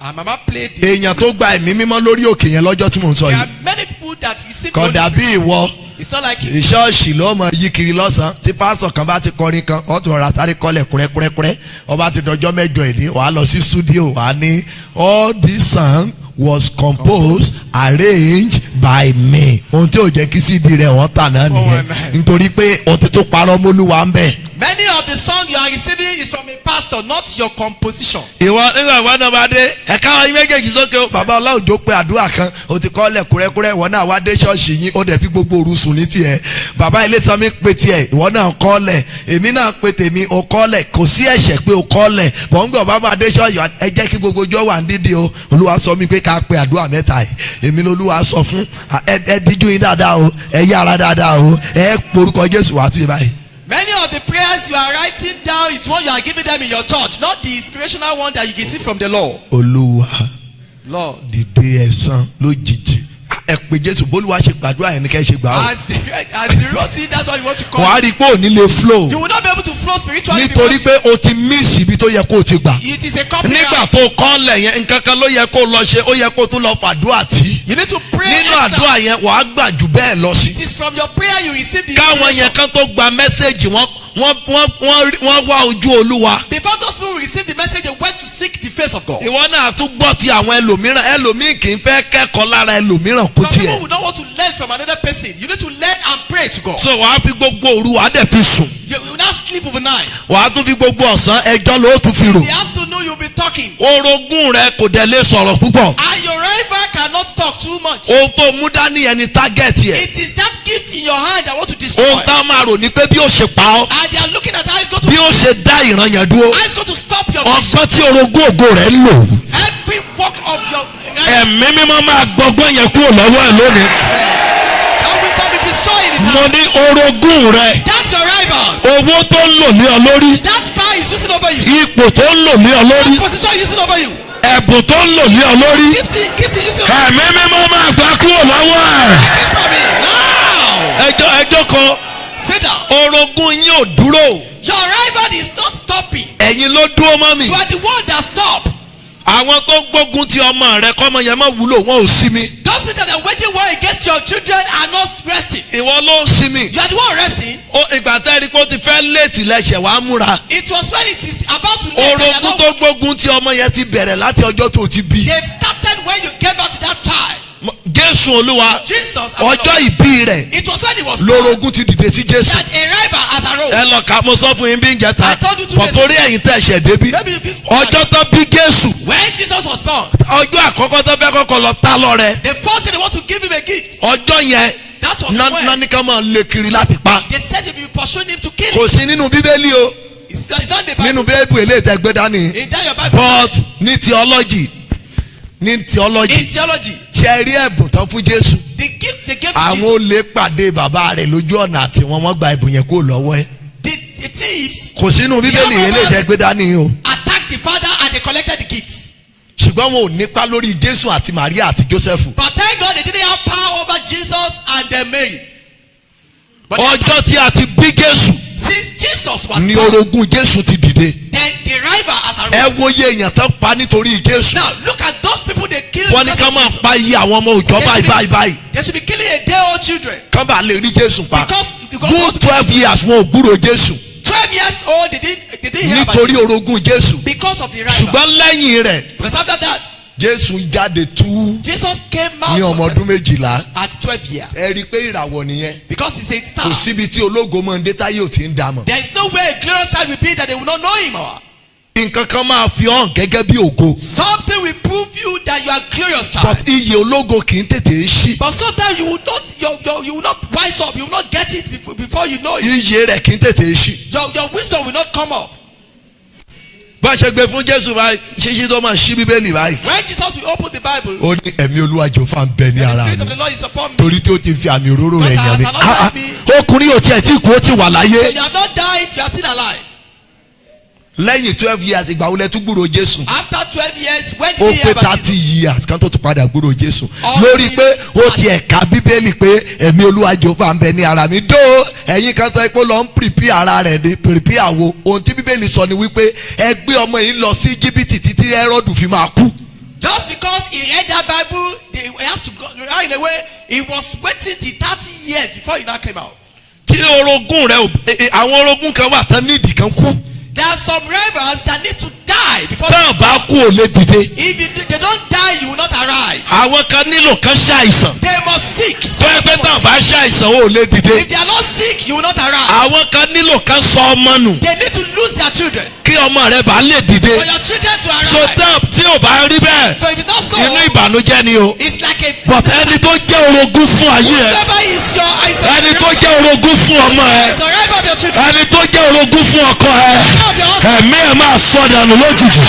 And mama played it. Èèyàn tó gba ẹ̀mí mímọ́ lórí òkè yẹn lọ́jọ́ tí mò ń sọ There yìí. are many people that receive. Kò dàbí ìwọ. It's not like him. Ìṣọ́ọ̀ṣì ló mọ yí kiri lọ́sàn-án tí pásọ̀ kan bá ti kọrin kan ó tún rọra sáré kọ́lẹ̀ kúrẹ́kúrẹ́kúrẹ́ ọba ti dọjọ́ mẹ́jọ ìní wàá lọ sí studio wàá ní all this song was composed arranged by me. Ohun tí ò jẹ́ kí CD rẹ̀ wọ́n tà náà nìyẹn nítorí pé o ti tún parọ́ mọ́lúwa ń bẹ̀. Many of the songs you are receiving is from a pastor, not your composition. Ìwọ nígbà ìwọ náà bá dé ẹ̀ka àwọn yín méjèèjì sókè o. Bàbá Ọláòjó pé àdúrà kan o ti kọ́lẹ̀ kúrẹ́kúrẹ́ ìwọ náà wá dé ṣọ́ọ̀ṣì yín ó dẹ̀ fi gbogbo òru sùn ní tiẹ̀. Bàbá Ilésanmí pe tiẹ̀ ìwọ náà kọ́lẹ̀ èmi náà pe tèmi o kọ́lẹ̀ kò sí ẹ̀ṣẹ̀ pé o kọ́lẹ̀ bọ̀ǹgbọ̀ bàbá dé ṣọ́ọ̀ṣì ẹ jẹ́ kí gbogbo ọjọ́ wà ní dídì o. Olúwa sọ mi pé ká pe àdúrà mẹ́ta yìí èmi lolúwa sọ fún ẹ díjú yín dáadáa o ẹ yára dáadáa o ẹ porúkọ Jésù wá tún yín báyìí. Many of the prayers you are writing down is what you are giving them in your church, not the inspirational one that you can see from the Lord. Olúwa Lord. dìde ẹ̀san lójijì ẹ pé Jésù bólúwa ṣe gbàdúrà yẹn ni kẹ́ ṣe gbà ó. As the routine, that's what you want to call wàá it. rí i pé ò ní lè flow You will not be able to flow spiritually nítorí because pé o ti miss ibi tó yẹ kó o ti gbà. it is a copyright. Nígbà tó kọ́lẹ̀ yẹn nǹkan kan ló yẹ kó o lọ ṣe ó yẹ kó o tún lọ fàdúrà tí. You need to pray Nínú extra. àdúrà yẹn wàá gbà jù bẹ́ẹ̀ lọ sí. It is from your prayer you receive the Káwọn yẹn inspiration. kan tó gba mẹ́sẹ̀gì wọ́n wá ojú Olúwa. Before those people receive the message, they went to seek the face of God. Ìwọ náà tún gbọ́ ti àwọn ẹlòmíì kì í fẹ́ kẹ́kọ̀ọ́ lára ẹlòmíràn kó Some people tiẹ̀. would not want to learn from another person. You need to learn and pray to God. So wàá fi gbogbo òru wàá dẹ̀ fi sùn. You will not sleep overnight. Wàá tún fi gbogbo ọ̀sán ẹjọ́ ló tún fi rò. In the afternoon, you'll be talking. Orogún rẹ kò dẹ̀ lè sọ̀rọ̀ púpọ̀. And your rival cannot talk too much. Ohun tó mú dání ẹni tágẹ́ẹ̀tì ẹ̀. It is that gift in your hand that want to destroy. Ohun tá a máa rò ní pé bí ó ṣe pa ọ́. And they are looking at going to bí ó ṣe dá ìran yẹn dúró. how it's going to stop your vision. ọgbọ́n tí orogún ògo rẹ̀ ń lò. Every work of your ẹ̀mí mímọ́ máa gbọ́gbọ́n yẹn kúrò lọ́wọ́ ẹ̀ lónìí. that wisdom be destroyed in his mo hand. ní orogún rẹ̀. That's your rival. owó tó ń lò ní ọ lórí. That power is using over you. ipò tó ń lò ní ọ lórí. That position is using over you. ẹ̀bùn tó ń lò ní ọ lórí. Gift is using over you. ẹ̀mí mímọ́ máa gbà kúrò lọ́wọ́ ẹ̀. Take it from me now. ẹjọ́ kan Sit down. orogún yín ò dúró. Your rival is not stopping. ẹ̀yin ló dúró mọ́ mi. You are the one that stop. àwọn tó gbógun ti ọmọ rẹ kọ́mọ yẹn má wúlò wọn ò sí mi. Don't say that the waging war against your children are not resting. ìwọ ló sí mi. You are the one resting. ìgbà tẹ́ ẹ rí pé ó ti fẹ́ léètì lẹ́sẹ̀ wàá múra. It was when it is about to late that orogún tó gbógun ti ọmọ yẹn ti bẹ̀rẹ̀ láti ọjọ́ tó ti bí. they've started when you came out to that child. Jésù Olúwa Jesus. ọjọ́ ìbí rẹ̀ It was when he was lórogún ti dìde sí Jésù. that a rival has arose. ẹ lọ kà mo sọ fún yín bí ń jẹta I told you 2 days pọ̀tórí ẹ̀yin tẹ̀ ṣẹ̀ débi. Maybe you ọjọ́ tó bí Jésù when Jesus was born, ọjọ́ àkọ́kọ́ tó fẹ́ kọ́kọ́ lọ tá lọ́rẹ. the first thing they want to give him a gift. ọjọ́ yẹn That was when nánìkan máa lé kiri láti pa. they said if you pursue him to kill kò him. sí nínú Bíbélì o It's not in the Bible. nínú Bíbélì eléyìí tẹ́ gbé dání. Is that your Bible? but ní theology In theology, ṣe rí ẹ̀bùn tán fún Jésù. the gift they gave to àwọn Jesus, olè pàdé bàbá rẹ̀ lójú ọ̀nà àti wọ́n gba ẹ̀bùn yẹn kó lọ́wọ́ ẹ̀. the thieves kò sínú Bíbélì eléyìí tẹ́ gbé dání o. attacked the father and they collected the gifts. ṣùgbọ́n wọn ò nípa lórí Jésù àti Màríà àti Jósẹ́fù. But thank God they didn't have power over Jesus and then Mary. But ọjọ́ tí a ti bí Jésù since Jesus was ni born, orogún Jésù ti dìde. then the rival has ẹ arose. wo iye èèyàn tán pa nítorí Jésù. Now look at those people they killed. wọ́n ní because ká of máa Jesus. pa iye àwọn ọmọ òòjọ́ báyìí. They should be killing a day-old children. kán bá lè rí Jésù pa. Because good 12 years wọn ò gbúrò Jésù 12 years old they didn't hear about nítorí it orogún Jésù. because of the rival. ṣùgbọ́n lẹ́yìn rẹ̀ Because after that, Jésù jáde tú Jesus came out ní ọmọ ọdún 12 at 12 years. ẹ rí i pé ìràwọ̀ nìyẹn. Because he's a star. kò síbi tí ológo máa ń dé táyé ò tí ń dà mọ̀. There is no way a glorious child will be that they will not know him. nǹkan kan máa fi hàn gẹ́gẹ́ bí ògo. Something will prove you that you are a glorious child. but iye ológo kì í tètè ṣí. But sometimes you will not you will not wise up, you will not get it before you know it. iye rẹ̀ kì í tètè ṣí. Your wisdom will not come up. bá a ṣe gbé fún Jésù báyìí ṣíṣí tó máa ṣí Bíbélì báyìí. When Jesus will open the Bible, ó ní ẹ̀mí Olúwa Jèhófà ń bẹ ní the ara spirit mi of the Lord is upon me. torí tí ó ti fi àmì òróró rẹ̀ Because yàn mí. I cannot be- ọkùnrin yóò tiẹ̀ tí kú ó ti wà So láyé. you have not died, you are still alive. lẹ́yìn 12 years ìgbà wo lẹ tún gbúrò Jésù. After 12 years, when did ó you hear pé about 30 Jesus? years kan tó tún padà gbúrò Jésù. Ọtí lórí pé ó àti- ti ẹ̀ka Bíbélì pé ẹ̀mí Olúwa Jèhófà ń bẹ ní ara mi. dó ẹ̀yin kan sọ pé ó lọ ń prepare ara rẹ̀ ní prepare wo. ohun tí Bíbélì sọ ni wípé ẹ gbé ọmọ yìí lọ sí Íjíbítì títí Hẹ́rọ́dù fi máa kú. Just because he read that Bible, he has to go in a way. He was waiting till 30 years before he now came out. tí orogún rẹ àwọn orogún kan wà tán nídìí kan kú. There are some rivals that need to die before tán bá kú ò lè dìde. If they don't die, you will not arise. àwọn kan nílò kan ṣàìsàn. They must seek. tó yẹ pé tán bá ṣàìsàn ò lè dìde. If they are not sick, you will not arise. àwọn kan nílò kan sọ ọmọ nù. They need to lose their children kí ọmọ rẹ bá lè dìde. for your children to so arise. tán tí ò bá rí bẹ́ẹ̀ So if it's not so, inú ìbànújẹ́ ni o. it's like a. but ẹni tó jẹ́ orogún fún ayé ẹ. Whoever is your ẹni tó jẹ́ orogún fún ọmọ ẹ. it's a rival of your children. ẹni tó jẹ́ orogún fún ọkọ ẹ. Rival of your husband. ẹ̀mí ẹ̀ máa sọ dànù lójijì.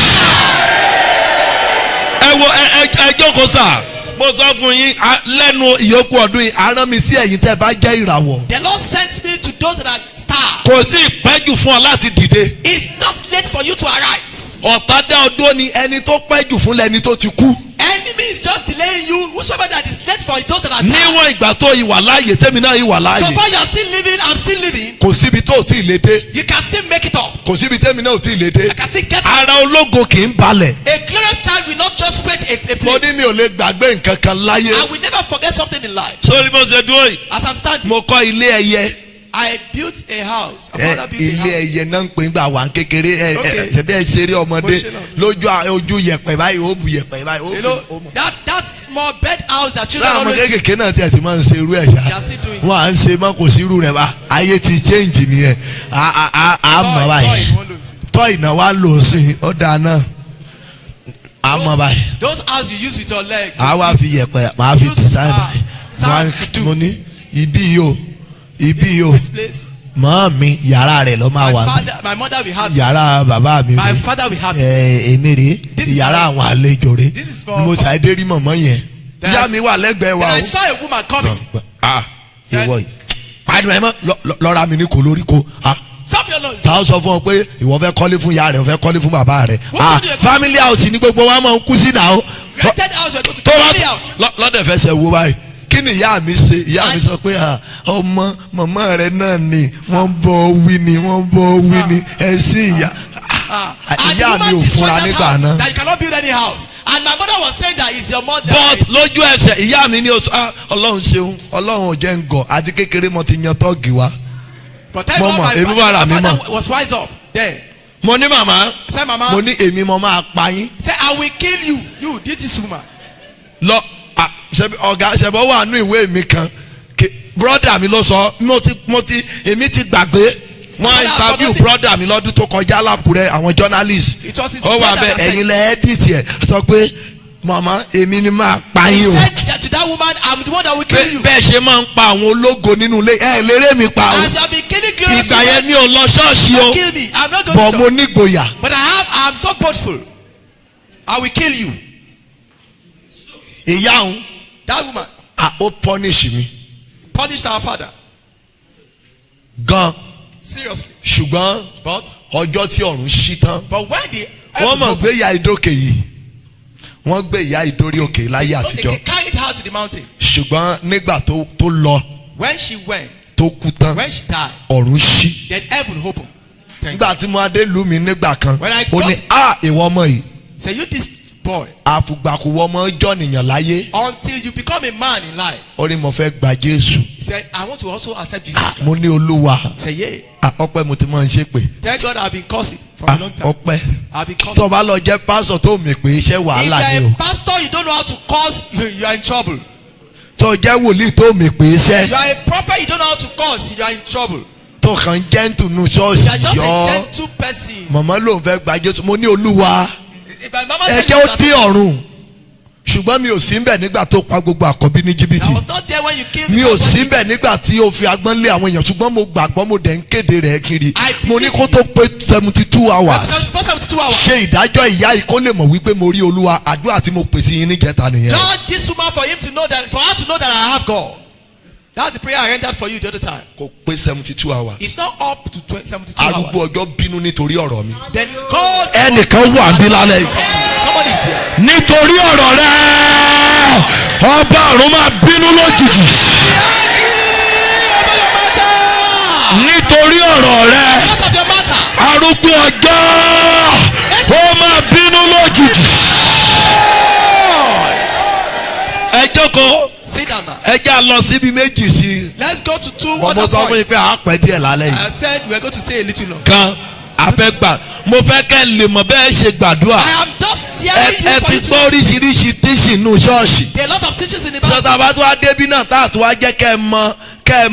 ẹ wo ẹ jókòó sà mo sọ fún yín lẹ́nu ìyókù ọdún yìí arán mi sí ẹ̀yin tẹ́ bá jẹ́ ìràwọ̀. The Lord sent me to those that are stars. kò sí ìpẹ́jù fún ọ láti dìde. It's not late for you to arise. ọ̀tá dá ọdún ni ẹni tó pẹ́jù fún lẹni tó ti kú. Enemy is just delaying you. Whosoever that is late for those that are tired. níwọ̀n ìgbà tó ìwà láàyè tẹ́mi náà ìwà So láàyè. far you are still living, I'm still living. kò síbi tó ò tí ì lè dé. You can still make it up. kò síbi tẹ́mi náà ò tí ì lè I dé. can still get it. ara ológo kì í balẹ̀. A glorious child will not just wait a mo place. ní mi ò lè gbàgbé nǹkan kan láyé. I will never forget something in life. sórí mo ṣe dúró yìí. As I'm standing, mo kọ́ ilé ẹyẹ. I built a house. My father built a ilé house. ẹyẹ náà ń pè gbà wà kékeré Okay. ṣẹbi ẹ ṣeré ọmọdé Mo ṣe náà. lójú ojú yẹ̀pẹ̀ báyìí ó bu yẹ̀pẹ̀ báyìí ó You fi know, ó mọ. that small bed house that children sáà ọmọ always do. kékèké náà tí a ti máa ń ṣe irú ẹ̀ They ṣá are still doing. wọn à ń ṣe mọ́ kò sí irú rẹ̀ bá ayé ti change nìyẹn a mọ̀ báyìí tọ́ ìná wa lò sí i ó dáa náà a mọ̀ báyìí Those house you use with your leg. a wá fi yẹ̀pẹ̀ máa fi Use, design sand to do. mo ní ibi yìí o ibi yìí o This place. mọ́ mi yàrá rẹ̀ ló máa My wà. father, my mother will have this. Yàrá bàbá mi My rè. father will have this. Èmi rè. This is Yàrá for- àwọn àlejò rè. This is for- Mo ṣàdé rí mọ̀mọ́ yẹn. Then Ìyá I- mi wà lẹ́gbẹ̀ẹ́ wa Then I o. saw a woman coming. Ìwọ yìí. Àdùn ẹ̀ mọ́ lọ́ra mi ní kò lórí ko. Stop your noise. Táwọn sọ fún ọ pé ìwọ fẹ́ kọ́lé fún ìyá rẹ̀ o fẹ́ kọ́lé fún bàbá rẹ̀. What do you- Family house ni gbogbo wa máa ń kú sí náà o. Rented house, we're going to Tó clean the house. bá lọ́dẹ̀ fẹsẹ̀ wo báyìí. Kí ni ìyá mi ṣe? Ìyá mi sọ pé ọmọ màmá rẹ̀ náà ni wọ́n bọ́ wí ni wọ́n bọ́ wí ni ẹ sí ìyá. And the Ìyá mi woman ò destroyed fúnra that nígbà house, náà. that you cannot build any house. And my mother was saying that it's your mother. But lójú ẹsẹ̀ ìyá mi ní oṣù Ọlọ́run ṣeun Ọlọ́run ò jẹ́ ń gọ̀ àti kékeré mo ti yan tọ́ọ̀gì wa. But thank God Mama, èmi wà rà mí my mọ̀. father was wise up then. Mo ní màmá Say, Mama, mo ní èmi mo máa pa yín. say, I will kill you. You did this woman. Lọ ọ̀gá ṣẹ̀bọ̀ wà nínú ìwé mi kan brọ́dà mi ló sọ èmi ti gbàgbé wọ́n interview brọ́dà mi lọ́dún tó kọjá lákùrẹ́ àwọn journalist It was his ó wà brother bẹ́ẹ̀ that said, ẹ̀yin lẹ edit ẹ̀ sọ pé màmá èmi ni máa pa he yín o. said that to that woman, I'm the one that will kill you. Bẹ́ẹ̀ ṣe máa ń pa àwọn ológo nínú ilé ẹ̀ lérè mi pa o. As you have been killing glorious Ìgbà yẹn children, mi ò lọ ṣọ́ọ̀ṣì o don't kill me. I'm not going bọ̀ to mo church. nígboyà. But I'm so boastful. I will kill you. Ìyá òun That woman ó punish mi punished our father. gan Seriously. ṣùgbọ́n But ọjọ́ tí ọ̀run ṣí tán when the wọ́n mọ̀ gbé ìyá ìdókè yìí wọ́n gbé ìyá ìdórí òkè láyé àtijọ́ they carried her to the mountain. ṣùgbọ́n nígbà tó lọ When she went, tó kú tán when she died, ọ̀run ṣí. then heaven opened. Thank Nígbà tí mo adé lù mí nígbà kan When I ó ní ìwọ ọmọ yìí you. Say, you this boy, àfùgbàkùwọ ọmọ jọ nìyàn láyé until you become a man in life. ó ní mo fẹ́ gba Jésù He said, I want to also accept Jesus Christ. mo ní Olúwa Say, yeah. ọpẹ́ mo ti máa ń ṣe pé Thank God I've been cursing for a long time. ọpẹ́ I've been tó cursing. bá lọ jẹ́ pásọ̀ tó mi pé iṣẹ́ If wàhálà ni you're o a pastor, you don't know how to curse, you are in trouble. tó jẹ́ wòlíì tó mi pé You iṣẹ́ are a prophet, you don't know how to curse, you are in trouble. tó kàn jẹ́ǹtù nù You are ṣọ́ọ̀ṣì just a yọ gentle person. màmá ló ń fẹ́ gba Jésù mo ní Olúwa If my mama ẹ said jẹ́ ó that- dé ọ̀run ṣùgbọ́n mi ò sí ń bẹ̀ nígbà tó pa gbogbo àkọ́bí ní jìbìtì I was not there when you killed mi the ò first sí one. ń bẹ̀ nígbà tí o fi agbọ́n lé àwọn èèyàn ṣùgbọ́n mo gbàgbọ́ mo dẹ̀ ń kéde rẹ̀ kiri I mo ní believe kó tó pé 72 hours First 72 hours. ṣe ìdájọ́ ìyá yìí kó lè mọ̀ wípé mo rí Olúwa àdúrà tí mo pèsè yín níjẹta nìyẹn. Judge this woman for him to know that, for her to know that I have God. That's the prayer I rendered for you the other time. kò pé 72 hours. It's not up to 72 arúgbó hours. ọjọ́ bínú nítorí ọ̀rọ̀ mi. Then God. ẹnìkan wà bí lálẹ́ yìí. Somebody is here. nítorí ọ̀rọ̀ rẹ̀ ọba ọ̀run máa bínú lójijì. Over your matter. nítorí ọ̀rọ̀ rẹ̀ Because of your matter. arúgbó ọjọ́ ó máa bínú lójijì. ẹ jókòó Sit down now. ẹ já lọ síbi méjì sí i. Let's go to two mo other sọ fún yín points. pé à á pẹ́ díẹ̀ lálẹ́ yìí. I said we're going to stay a little long. kan afẹ́gbà mo fẹ́ kẹ́ ẹ lè mọ̀ bẹ́ẹ̀ ṣe gbàdúrà. I am just hearing ẹ you for ti you to gbọ́ know. oríṣiríṣi tíṣì nù ṣọ́ọ̀ṣì. There are a lot of teachers in the Bible. sọta bá tó wá débi náà tá a tó wá jẹ́ kẹ́ ẹ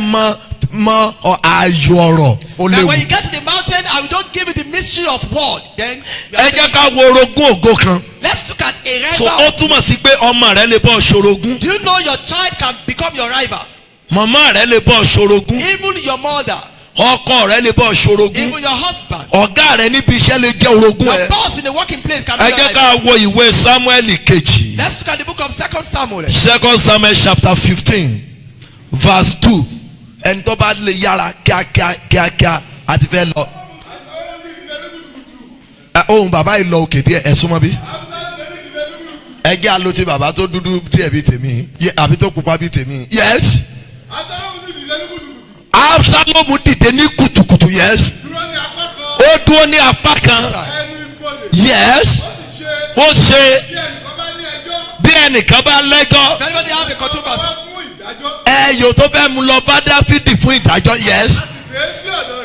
mọ ààyò ọ̀rọ̀ ó Now léwu. when you get to the mountain and we don't give you the mystery of word, then we ẹ are jẹ́ finished. ká wo orogún ògo kan. Let's look at a so rival. ó túmọ̀ sí pé ọmọ rẹ lè bọ́ ṣorogún. Do you know your child can become your rival? màmá rẹ lè bọ́ ṣorogún. Even your mother, ọkọ rẹ lè bọ́ ṣorogún. even your husband, ọ̀gá rẹ níbi iṣẹ́ lè jẹ́ orogún your ẹ. boss in the working place can be ẹ your jẹ́ rival. ká wo ìwé Samuel kejì. Let's look at the book of 2 Samuel. 2 Samuel chapter 15 verse 2 ẹni tó bá lè yára kíákíá àti fẹ́ lọ. ohun bàbá yìí lọ òkè díẹ̀ ẹ̀ súnmọ́ bí. ẹ jẹ́ àlọ́ ti bàbá tó dúdú díẹ̀ bíi tèmi àbí tó pupa bíi tèmi. yes. Absalomu dìde ní kùtùkùtù yes. ó dúró ní apá kan yes. ó ṣe bí ẹnìkan bá lẹ́jọ́. Does anybody have a controversy? ẹyọ tó fẹ́ mú lọ bá Dáfídì fún ìdájọ́ yes.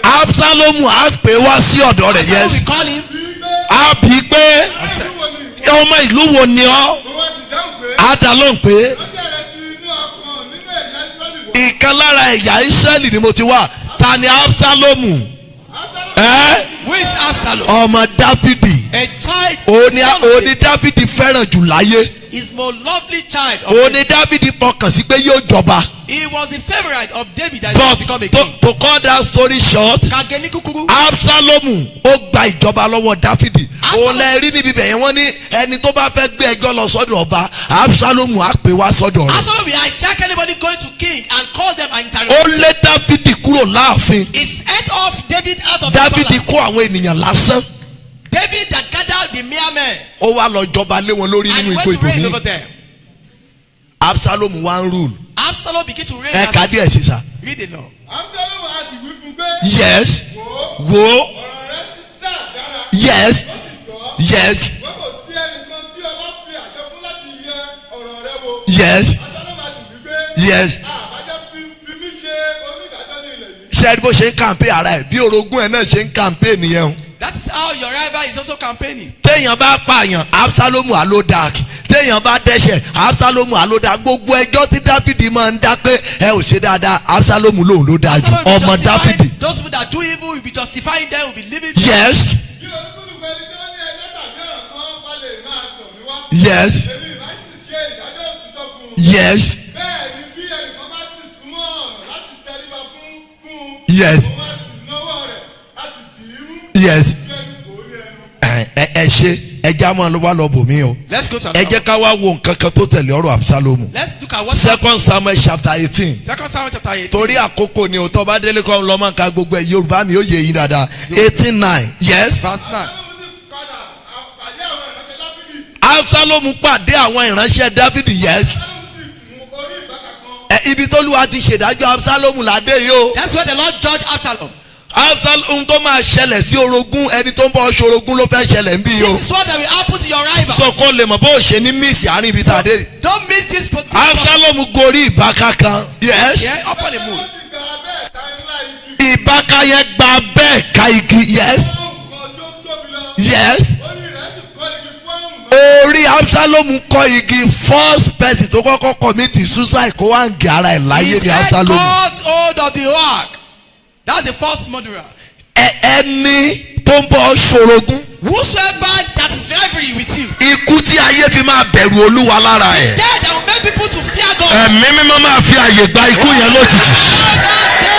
Absalomu á pè wá sí ọ̀dọ̀ rẹ̀ That's how yes. we call him. á bí i pé ọmọ ìlú wo ni ọ́ á dá lóhùn pé ìkan lára ẹ̀yà Ísírẹ́lì ni mo ti wá ta ni Absalomu Who is Absalom? ọmọ Dáfídì A child. òní son of David. Dáfídì fẹ́ràn jù láyé his most lovely child. Of òun ni Dáfídì fọkàn sí pé yóò jọba. He was the favorite of David that he become a but king. to cut that story short, Kageni kúkúrú. Absalomu ó gba ìjọba lọ́wọ́ Dáfídì. Absalom- òun lẹ rí níbi bẹ̀yẹn wọ́n ní ẹni tó bá fẹ́ gbé ẹjọ́ lọ sọ́dọ̀ ọba Absalomu á pè wá sọ́dọ̀ rẹ̀. Absalom will hijack anybody going to king and call them and ó interrogate. lé Dáfídì kúrò láàfin. He sent off David out of the Dáfídì palace. kó àwọn ènìyàn lásán. David that gathered the mere men ó wá lọ jọba lé wọn lórí and nínú went ipò to reign over ìbòmí. them. Absalomu wá ń rule. Absalom began to reign. ẹ kà díẹ̀ sísà. Read it now. Absalomu a sì wí fún pé. yes Wò ó, wo ọ̀rọ̀ rẹ sáà dára. yes Ó sì tọ́. yes Wọ́n kò sí ẹnìkan tí ọba fi àjọ fún láti yẹ ọ̀rọ̀ rẹ wò. yes Absalomu a sì wí pé. yes. Àbájá fi mí ṣe onídàájọ́ ní ilẹ̀ yìí. ṣe é bó ṣe ń kàmpé ara ẹ̀ bí orogún ẹ̀ náà ṣe ń kàmpé nìyẹn o. That is how your rival is also campaigning. téèyàn bá pààyàn Absalomu àlódà téèyàn bá dẹ́ṣẹ̀ Absalomu àlódà gbogbo ẹjọ́ tí Dáfídì máa ń dá pé ẹ ò ṣe dáadáa Absalomu lòun ló dáa jù Absalom will be ọmọ justifying Dáfídì. those people that do evil will be justifying them, will be living. yes Bí olúkúlùkù ẹni tí ó ní ẹjọ́ tàbí ọ̀rọ̀ kan bá lè máa tọ̀ mí wá. yes Èmi ìbá sì ṣe ìdájọ́ òtítọ́ fún un. yes Bẹ́ẹ̀ ni bí ẹnìkan bá sì súnmọ́ ọ̀nà láti tẹríba fún un. Yes. Òun á sì náwó rẹ̀, á sì dì í mú. yes Bí ẹni kò ní ẹnu. ẹ ṣe ẹja máa wá lọ bòmí o. Let's go to ẹ jẹ́ ká wá wo nǹkan kan tó tẹ̀lé ọ̀rọ̀ Absalomu. Let's look at what 2 Samuel chapter 18. 2 Samuel chapter 18. torí àkókò ni o tó bá délé kọ́ lọ́mọ ká gbogbo ẹ̀ Yorùbá mi ó yé yín dáadáa 18:9 yes. Verse 9. Absalomu sì padà pàdé àwọn ìránṣẹ́ Dáfídì. Absalomu pàdé àwọn ìránṣẹ́ Dáfídì yes. Absalomu sì mú orí ìbáka kan. ibi tó lùwà ti ṣèdájọ́ Absalomu ládé yìí o. That's where the Lord judged Absalom. Absalomu tó máa ṣẹlẹ̀ sí orogún ẹni tó ń bọ̀ ṣorogún ló fẹ́ ṣẹlẹ̀ ń bí o. This is what that will happen to your rival. sọ kó lè mọ̀ bó o ṣe ní mísì àárín ibi tá a dé. Don't miss this position. Absalomu gorí ìbáka kan yes. Yeah, up on the moon. Ó sì gba abẹ́ ẹ̀ka ńlá igi. ìbáka yẹn gba bẹ́ẹ̀ ka igi yes. Ọ̀hún kan tó tóbi lọ. yes. Orí rẹ̀ sì kọ́ igi fún ọ̀hún náà. orí Absalomu kọ́ igi first person tó kọ́kọ́ commit suicide kó wá ń gé ara ẹ̀ láyé His ní head Absalomu. caught hold of the ark. That's the first murderer. ẹni tó ń bọ̀ ṣorogún Whosoever that is rivalry with you. ikú tí ayé fi máa bẹ̀rù Olúwa lára ẹ̀. Death that will make people to fear God. ẹ̀mí mímọ́ máa fi àyè gba ikú yẹn lójijì.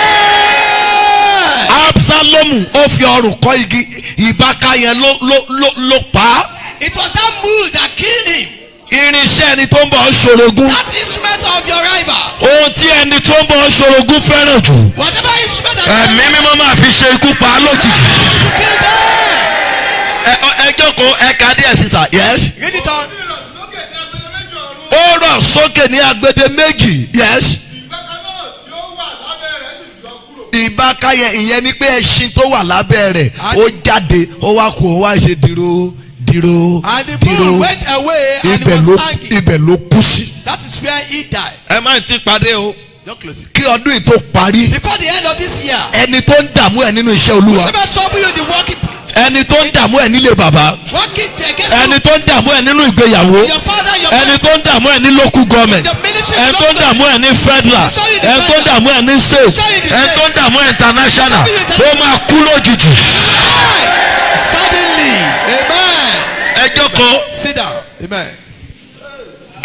Absalomu ó fi ọrùn kọ́ igi ìbáka yẹn ló pa á. It was that mule that killed him. irinṣẹ́ ẹni tó ń bọ̀ ṣorogún. That instrument of your rival. ohun tí ẹni tó ń bọ̀ ṣorogún fẹ́ràn jù. Whatever instrument that ẹ̀mí mímọ́ máa fi ṣe ikú pa á lójijì. to kill them. ẹ jókòó ẹ ka díẹ̀ sísà. yes. Read it on. Ó rọ̀ sókè ní agbede méjì ọ̀run. ó rọ̀ sókè ní agbede méjì. yes. Ìbáka náà tí ó wà lábẹ́ rẹ̀ sì yọ kúrò. ìbáka yẹn ìyẹn ni pé ẹṣin tó wà lábẹ́ rẹ̀ ó jáde ó wá kó ó wá ṣe dìrò dìrò And the bull dìrò went away and ibẹ̀ he ló was hanging. ibẹ̀ ló kú sí. That is where he died. ẹ má ti pàdé o. Don't close it. kí ọdún yìí tó parí Before the end of this year, ẹni tó ń dààmú ẹ nínú iṣẹ́ Olúwa whosoever trouble you in the working place, ẹni tó ń dààmú ẹ nílé bàbá working against ẹni you, tó ń dààmú ẹ nínú ìgbéyàwó your father, your ẹni mother, tó ń dààmú ẹ ní local government the ministry, ẹni tó ń doctor, dààmú ẹ ní federal ẹni tó ń dààmú ẹ ní state ẹni tó ń dààmú ẹ international ó máa kú lójijì. die suddenly. Amen. ẹ jókòó Sit down. Amen.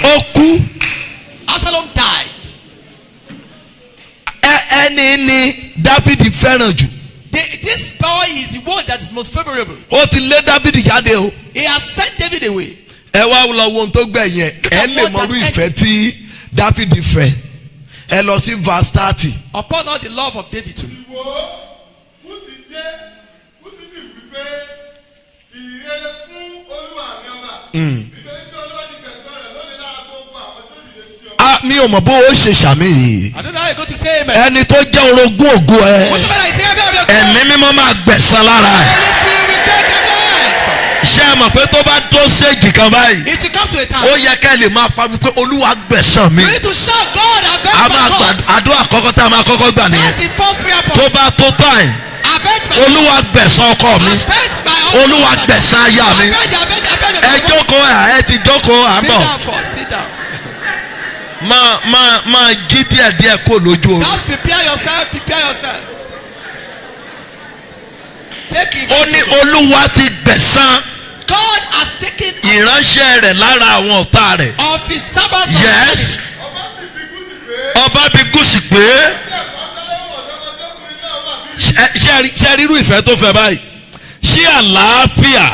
ó kú. Absalom died. ẹni ní Dáfídì fẹ́ràn jù. This boy is the one that is most favorable. ó ti lé Dáfídì jáde o. He has sent David away. ẹ wá lọ wo ohun tó gbẹ̀yìn ẹ lè mọrú ìfẹ́ tí Dáfídì fẹ́ ẹ lọ sí verse 30. Upon all the love of David to him. Ìwò Kúsì dé Kúsì sì wí pé ìrere fún Olúwa mi ọba. Nítorí tí Olúwa ti gbẹ̀san rẹ̀ lónìí lára gbogbo àwọn tó dìde sí ọ. mi ò mọ̀ bó o ṣe ṣàmì yìí. I don't know how you go to say amen. ẹni tó jẹ́ orogún ògo ẹ Whosoever that is here, be of your ẹ̀mí mímọ́ máa gbẹ̀san lára ẹ̀. Holy Spirit will take revenge from you. ṣé ẹ mọ̀ pé tó bá tó séèjì kan báyìí It will come to a ó time. yẹ ká ẹ lè máa pa mi pé Olúwa gbẹ̀san mi. You need to shout, God, avenge a my máa gbà cause. àdúrà àkọ́kọ́ tá a máa kọ́kọ́ gbà That's nìyẹn. the first prayer tó point. bá tó time Avenge my Olúwa gbẹ̀san ọkọ mi. Avenge my husband. Olúwa gbẹ̀san aya mi. Avenge ẹ jókòó ẹ ti jókòó à ń Sit bọ̀. down first, sit down. máa jí díẹ̀díẹ̀ kó lójú oorun. Just prepare yourself, prepare yourself. Take it. ó ní Olúwa ti gbẹ̀san God has taken ìránṣẹ́ rẹ̀ lára àwọn ọ̀tá rẹ̀. of his servant from Yes. ọba sì fi gúúsù pé Ọba bí Gúúsù pé bí ẹ̀kọ́ tẹ́lẹ̀wọ̀n ọ̀dọ́mọdékùnrin náà wà bí. ṣe rí irú ìfẹ́ tó fẹ́ báyìí. Ṣé àlàáfíà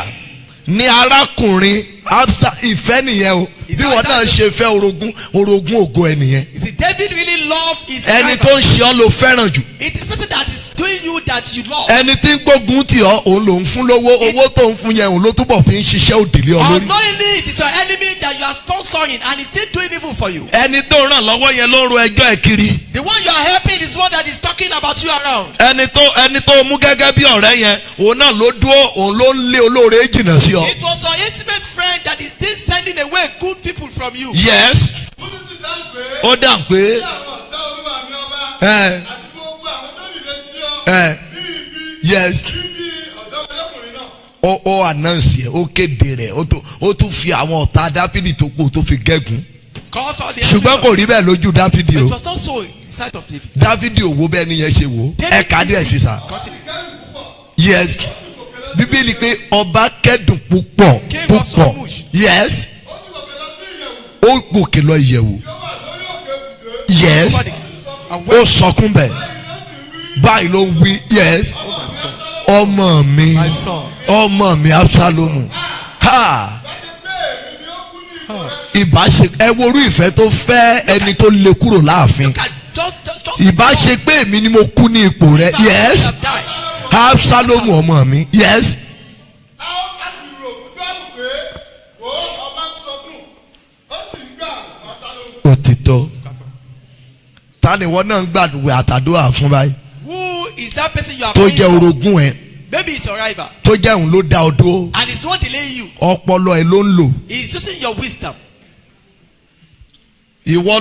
ní arákùnrin Absa ìfẹ́ nìyẹn o bí wọn náà ṣe fẹ́ orogún ògo ẹ nìyẹn. You see, David really loved his ẹni rival. tó ń ṣe ọ́ ló fẹ́ràn jù. It is person that is doing you that you love. ẹni tí ń gbógun tì ọ́ òun ló ń fún lówó owó tó ń fún yẹn òun ló túbọ̀ fi ń ṣiṣẹ́ òdìlé ọ lórí. Unknowingly, it is your enemy that you are sponsoring and he's still doing evil for you. ẹni tó ràn lọ́wọ́ yẹn ló ń ro ẹjọ́ ẹ̀ kiri. The one you are helping is one that is talking about you around. ẹni tó mú gẹ́gẹ́ bí ọ̀rẹ́ yẹn òun náà ló dúró òun ló ń lé olóore jìnnà sí ọ. It was your intimate friend that is still sending away good people from you. yes Moses sì dáhùn pé ó dàn pé bí àwọn ọ̀tá olúwa mi ọba ẹ àti gbogbo àwọn tó dìde sí ọ ẹ ní ibi yes níbi ọ̀dọ́mọdékùnrin náà. ó ànánsì ẹ ó kéde rẹ ó tún fi àwọn ọ̀tá dáfídì tó kù tó fi gégùn. Cause all the ṣùgbọ́n kò rí bẹ́ẹ̀ lójú dáfídì It o was not so in the sight of David. dáfídì ò wo bẹ́ẹ̀ ni yẹn ṣe wò ẹ kà á díẹ̀ sí sa. Continue. yes bíbélì pé ọba kẹ́dùn púpọ̀ King was so púpọ̀ moved. yes ó sì gòkè lọ sí ìyẹ̀wù ó gòkè lọ ìyẹ̀wò tó wà lórí òkè ibùdó. yes Somebody and ó when sọkún bẹ̀ báyìí ló wí yes my son, ọmọ mi my son, ọmọ mi Absalomu ha bá ṣe pé èmi ni ó kú ní ìlú rẹ. ìbáṣe ẹ worú ìfẹ́ tó fẹ́ ẹni tó lé kúrò láàfin can just ìbáṣe pé èmi ni mo kú ní ipò rẹ If I yes have died. Absalomu ọmọ mi yes a sì rò fún Jóábù pé ó ọba ń sọkún ó sì ń gbà Absalomu. òtítọ́ ta ni wọn náà ń gbàdúrà àtàdúrà fún báyìí Who is that person you are tó praying jẹ́ for? orogún ẹ Maybe it's your rival tó jẹ́ òun ló dá ọ dúró and it's not delaying you. ọpọlọ ẹ ló ń lò He's using your wisdom. ìwọ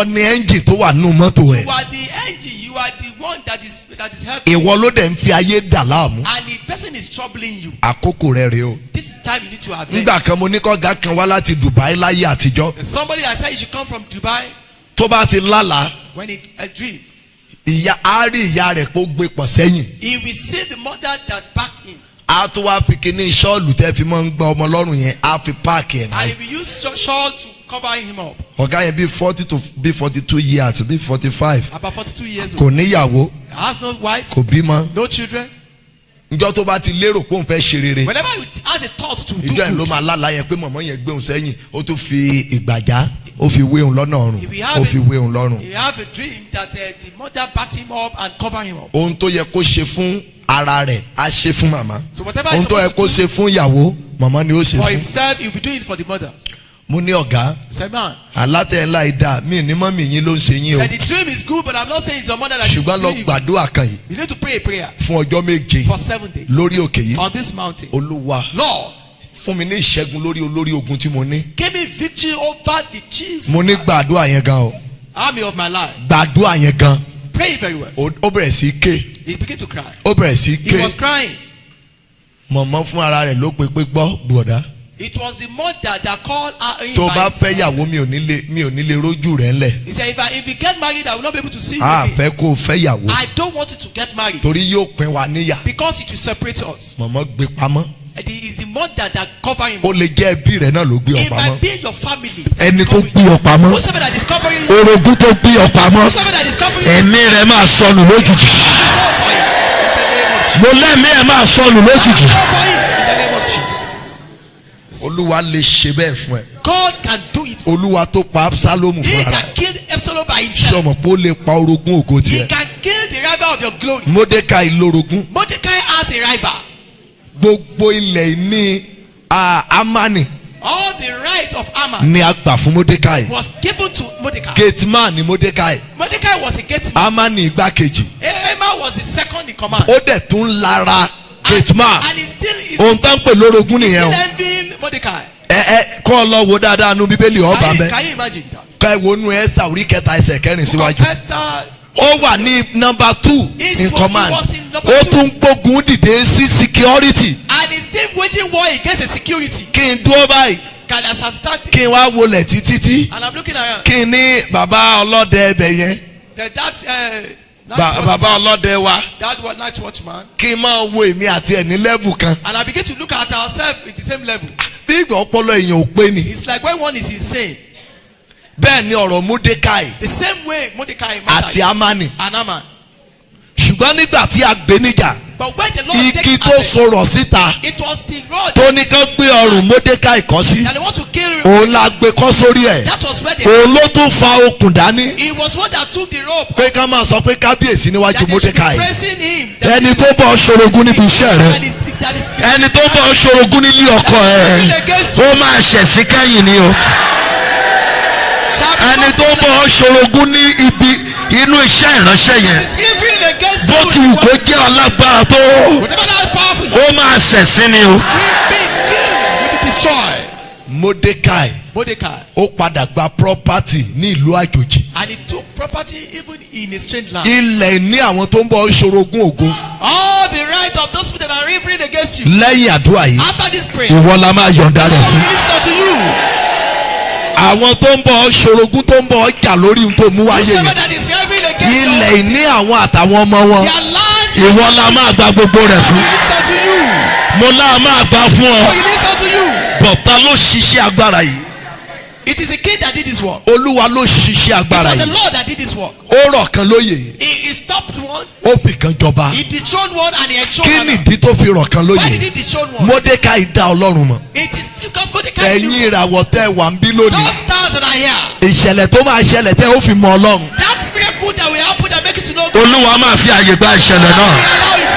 ni ẹ́ńjì tó wà nínú mọ́tò ẹ You are the engine. You are the one that is helping. ìwọ ló dẹ̀ ń fi ayé dà láàmú And the person is troubling you. àkókò rẹ rèé o. This is time you need to avenge. nígbà kan mo ní kọ́gá kan wá láti Dubai láyé àtijọ́ There's somebody that said you should come from Dubai tó bá ti lálàá when he a dream. á rí ìyá rẹ̀ kó gbé pọ̀ sẹ́yìn He will see the mother that backed him. á tún wá fi kíní ṣọ́ọ̀lù tẹ́ fi máa ń gba ọmọ lọ́rùn yẹn á fi páàkì ẹ̀ And náà. he will use shawl to cover him up. ọ̀gá yẹn bíi 40 to bíi 42 years bíi 45 About 42 years kò old. níyàwó Has no wife, kò bímọ no children. njọ́ tó bá ti lérò pé òun fẹ́ ṣe rere Whenever he has a thought to do ìjọ yẹn ló good, máa lálàá yẹn pé mọ̀mọ́ yẹn gbé òun sẹ́yìn ó tún fi ìgbàjá ó fi wé òun lọ́nà ọ̀run if he have ó fi wé òun lọ́rùn. he have a dream that the mother backed him up and cover him up. ohun tó yẹ kó ṣe fún ara rẹ̀ á ṣe fún màmá So whatever ohun he's tó yẹ kó supposed to ṣe fún ìyàwó màmá ni ó ṣe do for fún. himself, he'll be doing it for the mother. mo ní ọ̀gá He said, man, alátẹ̀ẹ́lá ìdá mi ní mọ́mì yín ló ń ṣe yín o said the dream is good, but I'm not saying it's your mother that is ṣùgbọ́n lọ doing it. gbàdúrà kan yìí You need to pray a prayer fún ọjọ́ méje for 7 days lórí òkè yìí on this mountain. olúwa Lord, fún mi ní ìṣẹ́gun lórí olórí ogun tí mo ní give me victory over the chief mo ní gbàdúrà yẹn gan o army of my life. gbàdúrà yẹn gan Pray very well. ó bẹ̀rẹ̀ sí í ké He began to cry. ó bẹ̀rẹ̀ sí í He ké was crying. mọ̀mọ́ fún ara rẹ̀ ló pe pé gbọ́ bùọ̀dá It was the mother that called her in. tó bá by- fẹ́ yàwó mi ò ní lè rójú rẹ̀ ńlẹ̀ He said, if you get married, I will not be able to see you a again. fẹ́ kó o fẹ́ yàwó I don't want you to get married torí yóò pín wa níyà because it will separate us. mọ̀mọ́ gbé pamọ́ It is the mother that cover him. ó lè jẹ́ ẹbí rẹ̀ náà ló gbé ọ It pamọ́ might be your family. ẹni tó gbé ọ pamọ́ Whosoever that is covering you. orogún tó gbé ọ pamọ́ Whosoever that is covering you. ẹ̀mí rẹ̀ máa sọnù lójijì Go for it in the name of Jesus. mo lẹ́mí ẹ̀ máa sọnù lójijì Go for it in the name of Jesus. olúwa lè ṣe bẹ́ẹ̀ fún ẹ God can do it. olúwa tó pa Absalomu He fúnra can rẹ̀ kill Absalom by himself. sọmọ pé ó lè pa orogún ògo He tiẹ̀ can kill the rival of your glory. Módékáì lórogún Mordecai has a rival. gbogbo ilẹ̀ ní Ámánì All the right of Ammon ni a gbà fún Módékáì was given to Mordecai. gateman ni Módékáì Mordecai was a gateman. Ámánì igbákejì Haman was the second in command. ó dẹ̀ tún lára gateman And he still ohun tó ń pè lórogún nìyẹn o envying Mordecai. kọ́ ọ lọ wo dáadáa nu bíbélì ọba mbẹ Can you imagine that? ká ẹ wo nu Ẹ́sítà orí kẹta ẹsẹ̀ kẹrin síwájú Esther, ó wà ní number 2 He in was- command he was in number ó 2. tún gbógun dìde sí security and he's still waging war against the security. kí n dúró báyìí Can as I'm standing kí n wá wọlé títí and I'm looking around, kí n ní bàbá ọlọ́dẹ ẹbẹ̀ yẹn that bàbá ọlọ́dẹ wa That was night watchman. kí n máa wo èmi àti ẹ̀ ní level kan And I begin to look at ourselves with the same level. bí ìgbà ọpọlọ èèyàn ò pé ni It's like when one is insane. bẹ́ẹ̀ ni ọ̀rọ̀ Módékáì The same way Mordecai àti Ámánì and Haman. ṣùgbọ́n nígbà tí a gbé níjà But when the Lord igi takes tó sọ̀rọ̀ síta it was the Lord tó ní ká gbé ọrùn Módékáì kọ́ sí that they want to kill him. òun la gbé kọ́ sórí ẹ̀ That was where they. òun ló tún fa okùn dání He was one that took the rope. pé ká máa sọ pé kábíyèsí níwájú That they should be Módékáì praising him. ẹni tó bọ̀ ṣorogún níbi iṣẹ́ rẹ ẹni tó bọ̀ ṣorogún nílé ọkọ ẹ ó máa ṣẹ̀sí kẹ́yìn ni o ẹni tó bọ̀ ṣorogún ní ibi inú iṣẹ́ ìránṣẹ́ yẹn bó ti wù kó jẹ́ alágbára tó ó máa ṣẹ̀sí ni o. Módékáì Mordecai. ó padà gba property ní ìlú àjòjì And he took property even in a strange land. ilẹ̀ ní àwọn tó ń bọ̀ ṣorogún ògo All the rights of those people that are reveling against you. lẹ́yìn àdúrà yìí After this prayer, ìwọ la máa yọ̀ǹda I rẹ̀ will fún. release it to you. àwọn tó ń bọ̀ ṣorogún tó ń bọ̀ jà lórí ohun tó mú wáyé Whosoever yẹn that is reveling against ilẹ̀ you, ìní àwọn àtàwọn ọmọ wọn their land, ìwọ la máa gba gbogbo rẹ̀ I fún. will release it to you. mo láà máa gbà fún I ọ will release it to you. bọ̀tá ló ṣiṣẹ́ agbára yìí It is the king that did this work. olúwa ló ṣiṣẹ́ It agbára was the yìí Lord that did this work. ó rọ̀ kan lóyè He stopped one, ó fi kan jọba he dethroned one, and he kí enthroned another. nìdí tó fi rọ̀ kan Why lóyè did he dethrone one? Módékáì dá ọlọ́run mọ̀ It is because Mordecai ẹ̀yin knew ìràwọ̀ tẹ́ wà ń bí lónìí those stars that are here. ìṣẹ̀lẹ̀ tó máa ṣẹlẹ̀ tẹ́ ó fi mọ ọlọ́run That miracle that will happen that make you to know God. olúwa máa fi àyè gba ìṣẹ̀lẹ̀ We náà allow it.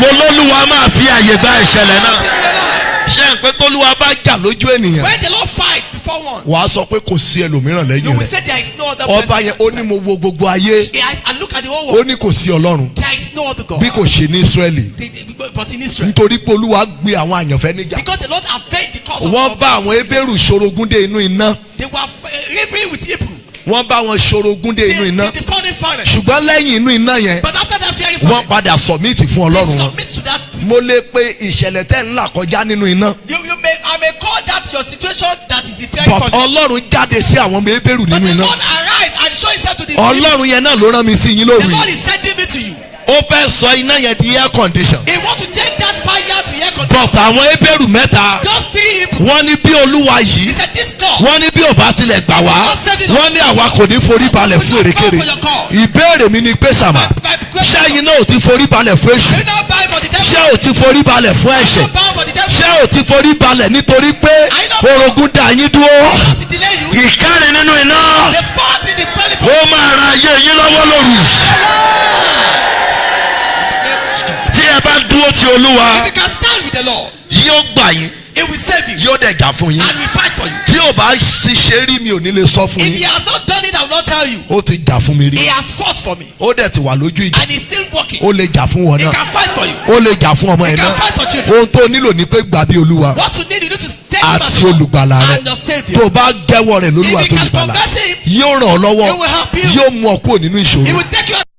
mo lólúwa máa fi àyè gba ìṣẹ̀lẹ̀ náà Allow it in your life. ṣé ń pé kólúwa bá jà lójú ènìyàn When the Lord fight before one, wàá sọ pé kò sí ẹlòmíràn you lẹ́yìn will rẹ̀ say there is no other ọba person. yẹn ó ní mo wo gbogbo ayé And look at the whole ó world. ní kò sí ọlọ́run There is no other God. bí kò ṣe ní Ísírẹ́lì But in Israel, nítorí pé olúwa gbé àwọn àyànfẹ́ níjà because the Lord avenged the cause of wọ́n bá àwọn ebéèrú ṣorogún dé inú iná they were living with Hebrew. wọ́n bá wọn ṣorogún dé inú iná The founding fathers. ṣùgbọ́n lẹ́yìn inú iná yẹn But after that fiery wọ́n furnace, padà sọ̀míìtì fún they ọlọ́run wọn submit to that. mo lè pe ìṣẹ̀lẹ̀ tẹ́ ń là kọjá nínú iná I may call that your situation that is the fiery but furnace. ọlọ́run jáde sí àwọn ọmọ ebéèrú But nínú the iná Lord arise and show himself to the people. ọlọ́run yẹn náà ló rán mi sí yín The lóru Lord yìí is sending me to you. ó fẹ́ sọ iná yẹn di air condition He want to change that fire to air conditioner. but àwọn ebéèrú mẹ́ta Just three Hebrew. wọ́n ní bí olúwa He yìí said this God. wọ́n ní bí ò bá tilẹ̀ gbà wá wọ́n ní àwa kò ní forí balẹ̀ fún èrèkèrè ìbéèrè mi ni pé sàmà ṣẹ́yìn náà ò ti forí balẹ̀ fún èṣù You not buy for the devil. ṣé ò ti forí balẹ̀ fún You ẹ̀ṣẹ̀ not bow for the devil. ṣé ò ti forí balẹ̀ nítorí pé orogún dá yín dúró Because he delay you. ìkárin nínú iná The force in the fiery ó furnace. máa ra ayé yín lọ́wọ́ lóru tí ẹ bá dúró ti olúwa If you can stand with the Lord, yóò gbà yín He will save you yóò dẹ̀ jà fún yín and will fight for you. tí ò bá ti ṣe rí mi ò ní lè sọ fún If He yín has not done it, I will not tell you. ó ti jà fún mi rí He has fought for me ó dẹ̀ ti wà lójú ìjà and He's still working. ó lè jà fún wọn He náà can fight for you. ó lè jà fún ọmọ He ẹ̀ can náà fight for children. ohun tó nílò ni pé gbà bí olúwa What you need to take Him as àti your olùgbàlà rẹ and your Savior. tó bá jẹ́wọ́ rẹ̀ lólúwa If tó you can olùgbàlà confess Him, yóò ràn ọ́ lọ́wọ́ He will help you. yóò mú ọ kúrò nínú He ìṣòro will take you